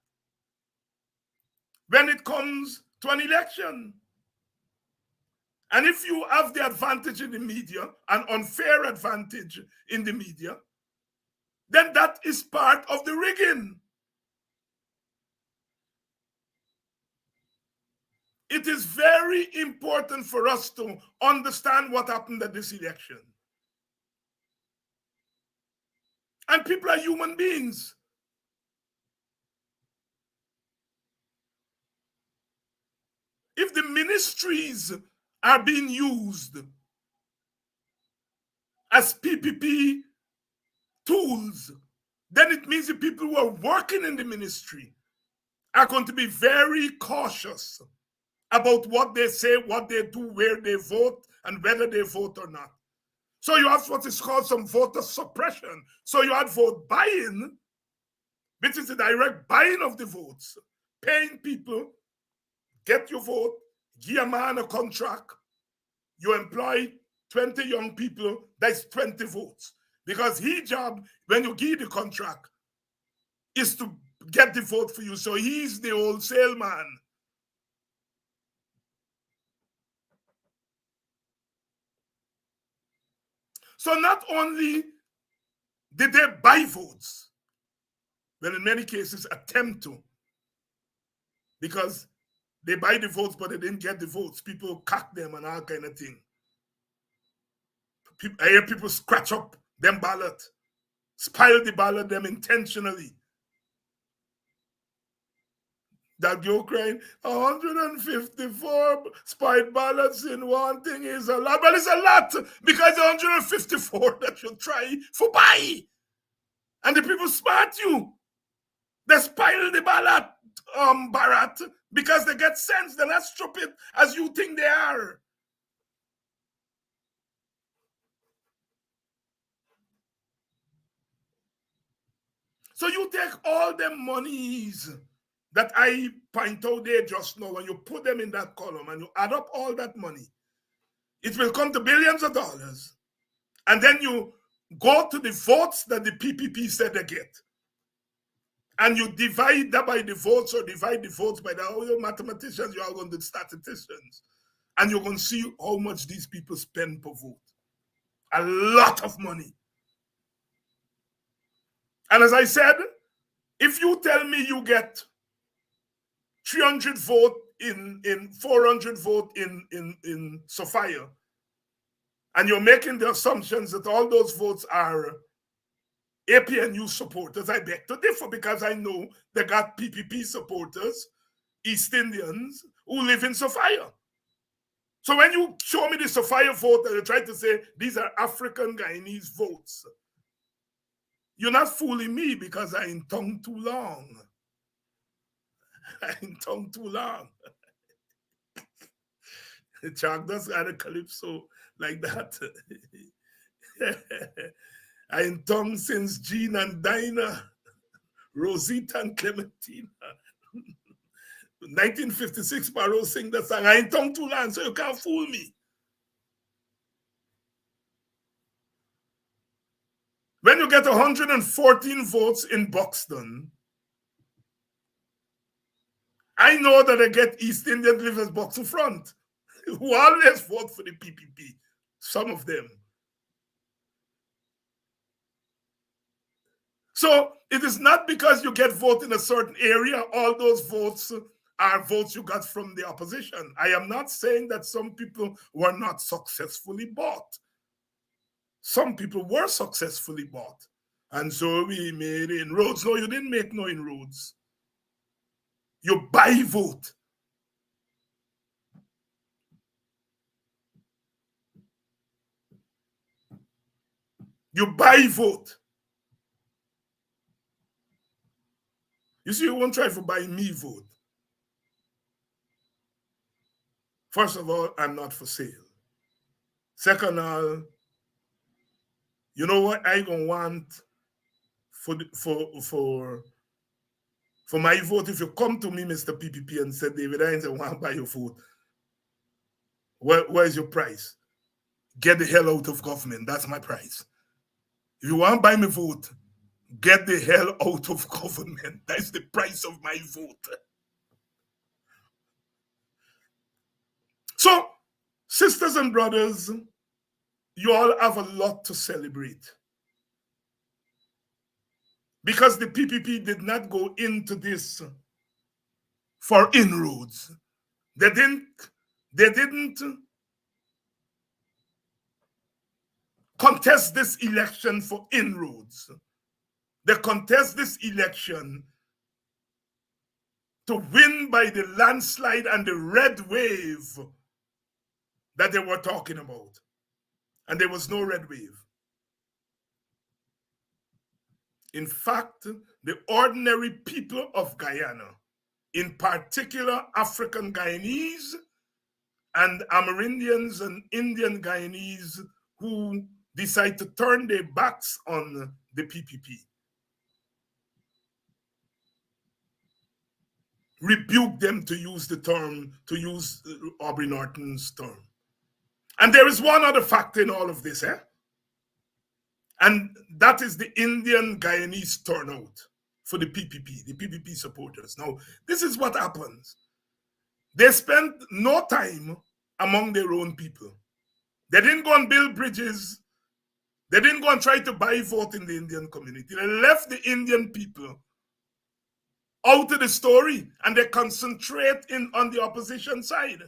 when it comes to an election. And if you have the advantage in the media, an unfair advantage in the media, then that is part of the rigging. It is very important for us to understand what happened at this election. And people are human beings. If the ministries are being used as PPP tools, then it means the people who are working in the ministry are going to be very cautious about what they say, what they do, where they vote, and whether they vote or not. So you have what is called some voter suppression. So you had vote buying, which is the direct buying of the votes, paying people, get your vote, give a man a contract, you employ 20 young people, that's 20 votes. Because his job, when you give the contract, is to get the vote for you. So he's the wholesale man. So not only did they buy votes, but in many cases attempt to, because they buy the votes, but they didn't get the votes. People cut them and all kind of thing. I hear people scratch up them ballot, spile the ballot them intentionally. that you're crying 154 spied ballots in one thing is a lot. But it's a lot because 154 that you try for buy. And the people smart you. They spile the ballot, Barrett, because they get sense. They're not stupid as you think they are. So you take all them monies that I point out there just now, and you put them in that column, and you add up all that money, it will come to billions of dollars. And then you go to the votes that the PPP said they get. And you divide that by the votes, or divide the votes by the other mathematicians, you are going to statisticians. And you're going to see how much these people spend per vote. A lot of money. And as I said, if you tell me you get 300 vote in 400 vote in Sophia, and you're making the assumptions that all those votes are APNU supporters, I beg to differ, because I know they got PPP supporters, East Indians, who live in Sophia. So when you show me the Sophia vote and you try to say these are African Guyanese votes, you're not fooling me, because I ain't tongue too long. I ain't tongue too long. Chuck does got a calypso like that. I ain't tongue since Jean and Dinah, Rosita and Clementina. 1956, Barrow sing that song. I ain't tongue too long, so you can't fool me. When you get 114 votes in Buxton, I know that I get East Indian livers Buxton front, who always vote for the PPP, some of them. So it is not because you get vote in a certain area, all those votes are votes you got from the opposition. I am not saying that some people were not successfully bought. Some people were successfully bought. And so we made inroads. No, you didn't make no inroads. You buy vote. You buy vote. You see, you won't try to buy me vote. First of all, I'm not for sale. Second of all, you know what I gonna want for my vote? If you come to me, Mr. PPP, and say, David, I ain't want to buy your vote, where's your price? Get the hell out of government. That's my price. If you want to buy my vote, get the hell out of government. That's the price of my vote. So, sisters and brothers, you all have a lot to celebrate. Because the PPP did not go into this for inroads. They didn't contest this election for inroads. They contest this election to win by the landslide and the red wave that they were talking about. And there was no red wave. In fact, the ordinary people of Guyana, in particular African Guyanese and Amerindians and Indian Guyanese, who decide to turn their backs on the PPP, rebuke them, to use the term, to use Aubrey Norton's term. And there is one other factor in all of this, and that is the Indian Guyanese turnout for the PPP supporters. Now, this is what happens. They spent no time among their own people. They didn't go and build bridges. They didn't go and try to buy vote in the Indian community. They left the Indian people out of the story, and they concentrate on the opposition side.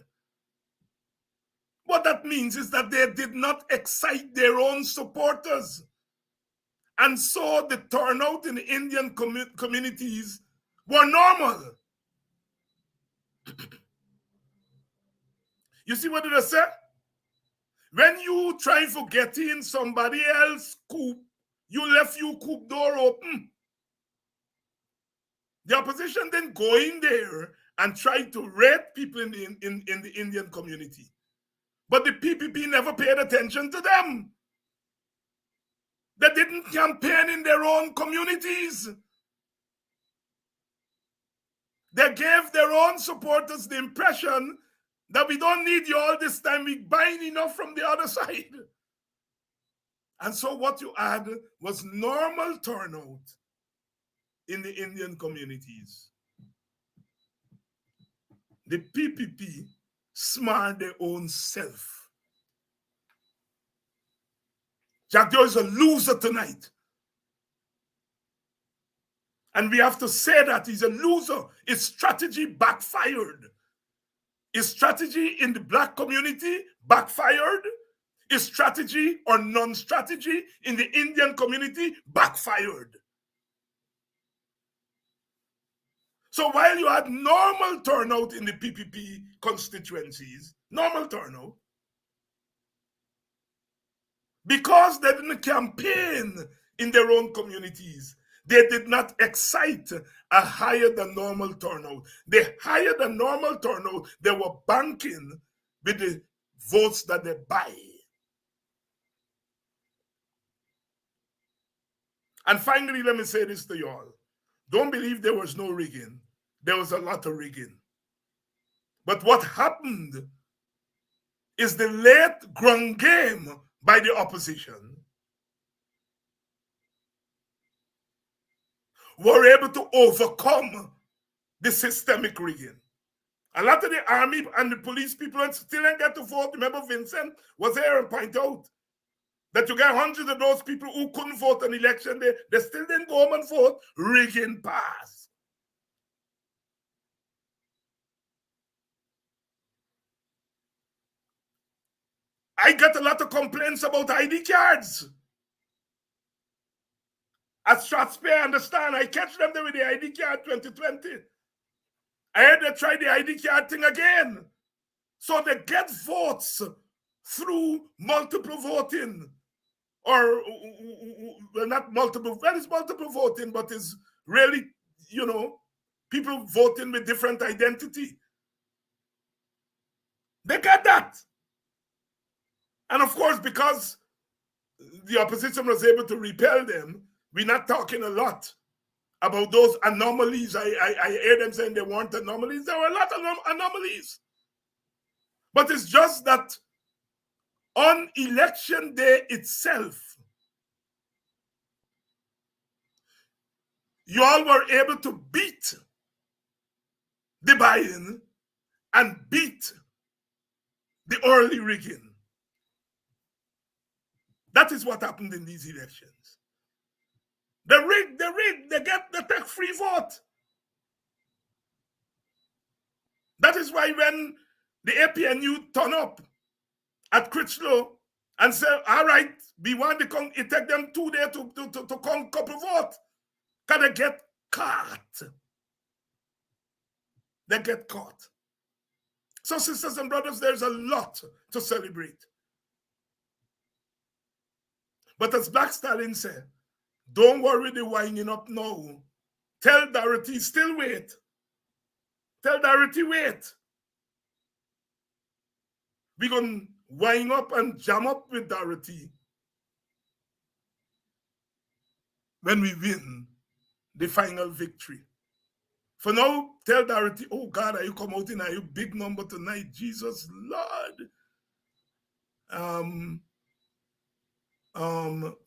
What that means is that they did not excite their own supporters. And so the turnout in the Indian communities were normal. You see what did I say? When you try to get in somebody else's coop, you left your coop door open. The opposition then go in there and try to raid people in the Indian community. But the PPP never paid attention to them. They didn't campaign in their own communities. They gave their own supporters the impression that we don't need you all this time, we buying enough from the other side. And so what you had was normal turnout in the Indian communities. The PPP smart their own self. Jack Joe is a loser tonight. And we have to say that he's a loser. His strategy backfired. His strategy in the black community backfired. His strategy or non-strategy in the Indian community backfired. So while you had normal turnout in the PPP constituencies, normal turnout, because they didn't campaign in their own communities, they did not excite a higher than normal turnout. The higher than normal turnout, they were banking with the votes that they buy. And finally, let me say this to you all. Don't believe there was no rigging. There was a lot of rigging. But what happened is the late ground game by the opposition were able to overcome the systemic rigging. A lot of the army and the police people still didn't get to vote. Remember, Vincent was there and point out that you get hundreds of those people who couldn't vote on election day, they still didn't go home and vote. Rigging passed. I got a lot of complaints about ID cards. At Strathspey, I understand. I catch them there with the ID card 2020. I heard they try the ID card thing again. So they get votes through multiple voting. Or, well, not multiple, well, it's multiple voting, but it's really, you know, people voting with different identity. They got that. And of course, because the opposition was able to repel them, we're not talking a lot about those anomalies. I hear them saying they weren't anomalies. There were a lot of anomalies. But it's just that on election day itself, you all were able to beat the buy-in and beat the early rigging. That is what happened in these elections. They rig, they take free vote. That is why when the APNU turn up at Critchlow and say, all right, we want to come, it take them 2 days to come couple vote. Can they get caught? They get caught. So sisters and brothers, there's a lot to celebrate. But as Black Stalin said, don't worry the winding up now. Tell Dorothy, still wait. Tell Dorothy, wait. We're going to wind up and jam up with Dorothy when we win the final victory. For now, tell Dorothy, oh God, are you come out in a big number tonight? Jesus, Lord.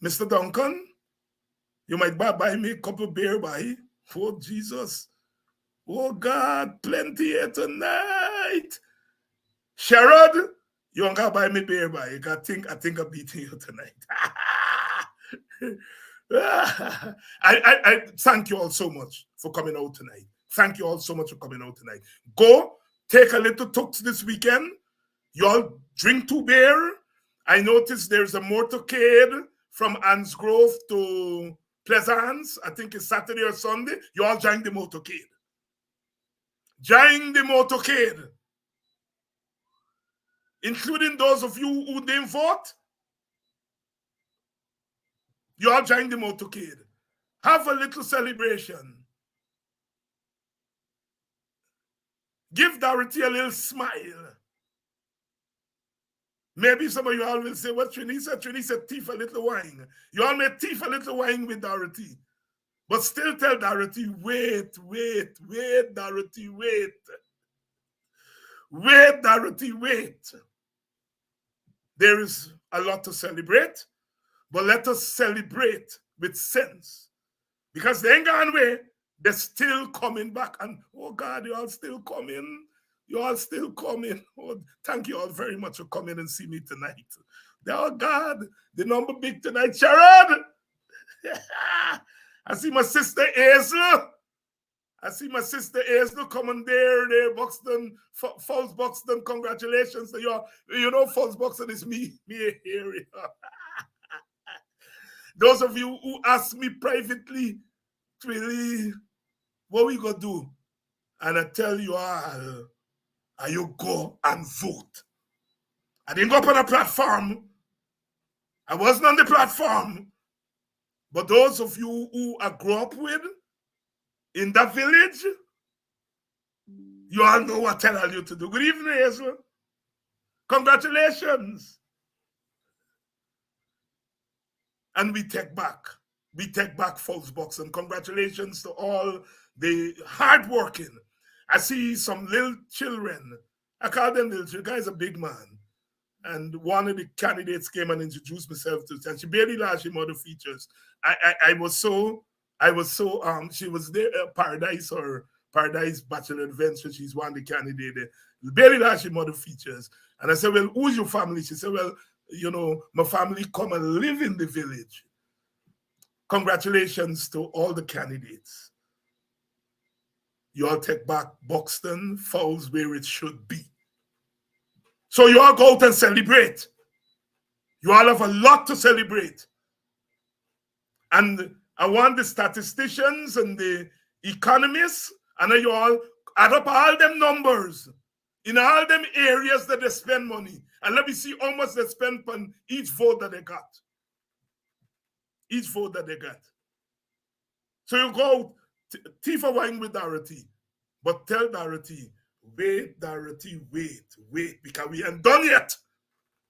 Mr. Duncan, you might buy me a couple beer by. Oh, Jesus. Oh, God, plenty here tonight. Sherrod, you ain't gonna buy me beer by. I think I'm beating you tonight. I thank you all so much for coming out tonight. Thank you all so much for coming out tonight. Go take a little tux this weekend. You all drink 2 beer. I noticed there's a motorcade from Ansgrove to Pleasance. I think it's Saturday or Sunday. You all join the motorcade. join the motorcade, including those of you who didn't vote. You all join the motorcade. Have a little celebration. Give Dorothy a little smile. Maybe some of you all will say, what Trini said? Trini said, thief a little wine. You all may thief a little wine with Dorothy. But still tell Dorothy, wait, Dorothy, wait. Wait, Dorothy, wait. There is a lot to celebrate, but let us celebrate with sense. Because they ain't gone away. They're still coming back. And, oh God, you all still coming. You all still coming. Oh, thank you all very much for coming and see me tonight. Oh God, the number big tonight. Sharon! I see my sister Hazel. I see my sister Hazel coming there, Buxton, Falls Buxton. Congratulations to you all. You know, Falls Buxton is me here. Those of you who ask me privately, really, what we gonna do? And I tell you all, you go and vote. I didn't go up on a platform. I wasn't on the platform. But those of you who I grew up with in that village, you all know what I tell you to do. Good evening, Hazel. Congratulations. And we take back Falls Buxton. Congratulations to all the hardworking. I see some little children. I call them little children. The guy's a big man. And one of the candidates came and introduced myself to her. And she barely lashed him other features. I was so, she was there at Paradise Bachelor Adventure. She's one of the candidates. Barely lashed him other features. And I said, well, who's your family? She said, well, you know, my family come and live in the village. Congratulations to all the candidates. You all take back Buxton, Falls where it should be. So you all go out and celebrate. You all have a lot to celebrate. And I want the statisticians and the economists, and you all add up all them numbers in all them areas that they spend money. And let me see how much they spend on each vote that they got. Each vote that they got. So you go thief a wine with Dorothy, but tell Dorothy, wait, Dorothy, wait, because we ain't done yet.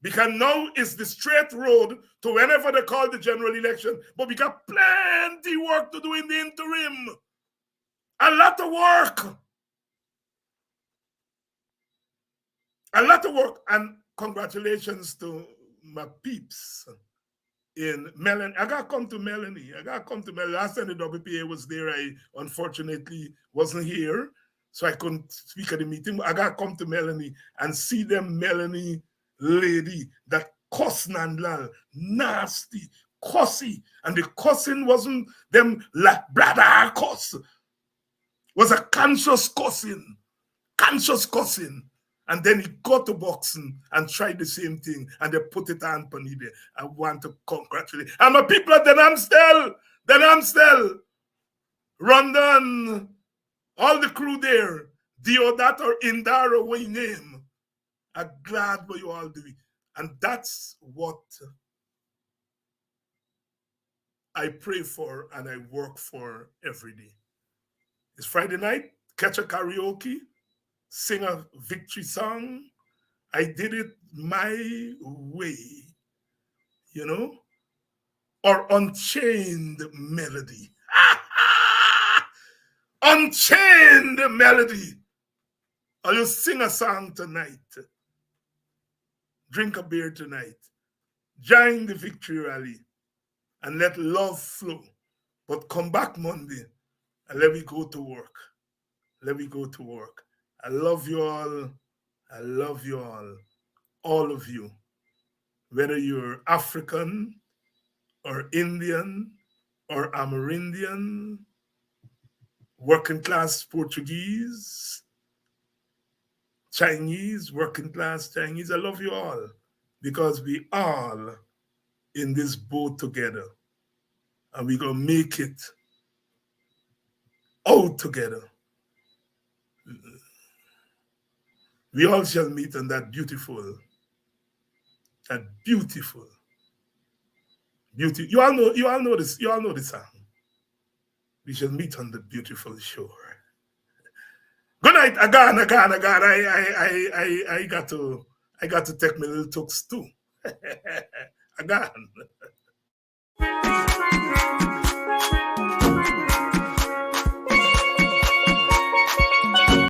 Because now is the straight road to whenever they call the general election. But we got plenty work to do in the interim. A lot of work. A lot of work. And congratulations to my peeps in Melanie. I got to come to Melanie. Last time the WPA was there, I unfortunately wasn't here. So I couldn't speak at the meeting. I got to come to Melanie and see them Melanie lady that cuss Nandlal, nasty, cussy. And the cussing wasn't them like brother cuss. Was a conscious cussing. And then he got to boxing and tried the same thing, and they put it on Panide. I want to congratulate. And my people at the Namstel, Rondon, all the crew there, Diodat or Indara, what you name. I'm glad what you all do. And that's what I pray for and I work for every day. It's Friday night, catch a karaoke, sing a victory song. I did it my way, you know, or Unchained Melody. Unchained Melody. Or you sing a song tonight. Drink a beer tonight. Join the victory rally and let love flow. But come back Monday and let me go to work. I love you all. All of you. Whether you're African or Indian or Amerindian, working class Portuguese, Chinese, working class Chinese, I love you all because we all in this boat together and we're going to make it out together. We all shall meet on that beautiful, beauty. You all know this song. We shall meet on the beautiful shore. Good night, again. I got to take my little talks too. Again.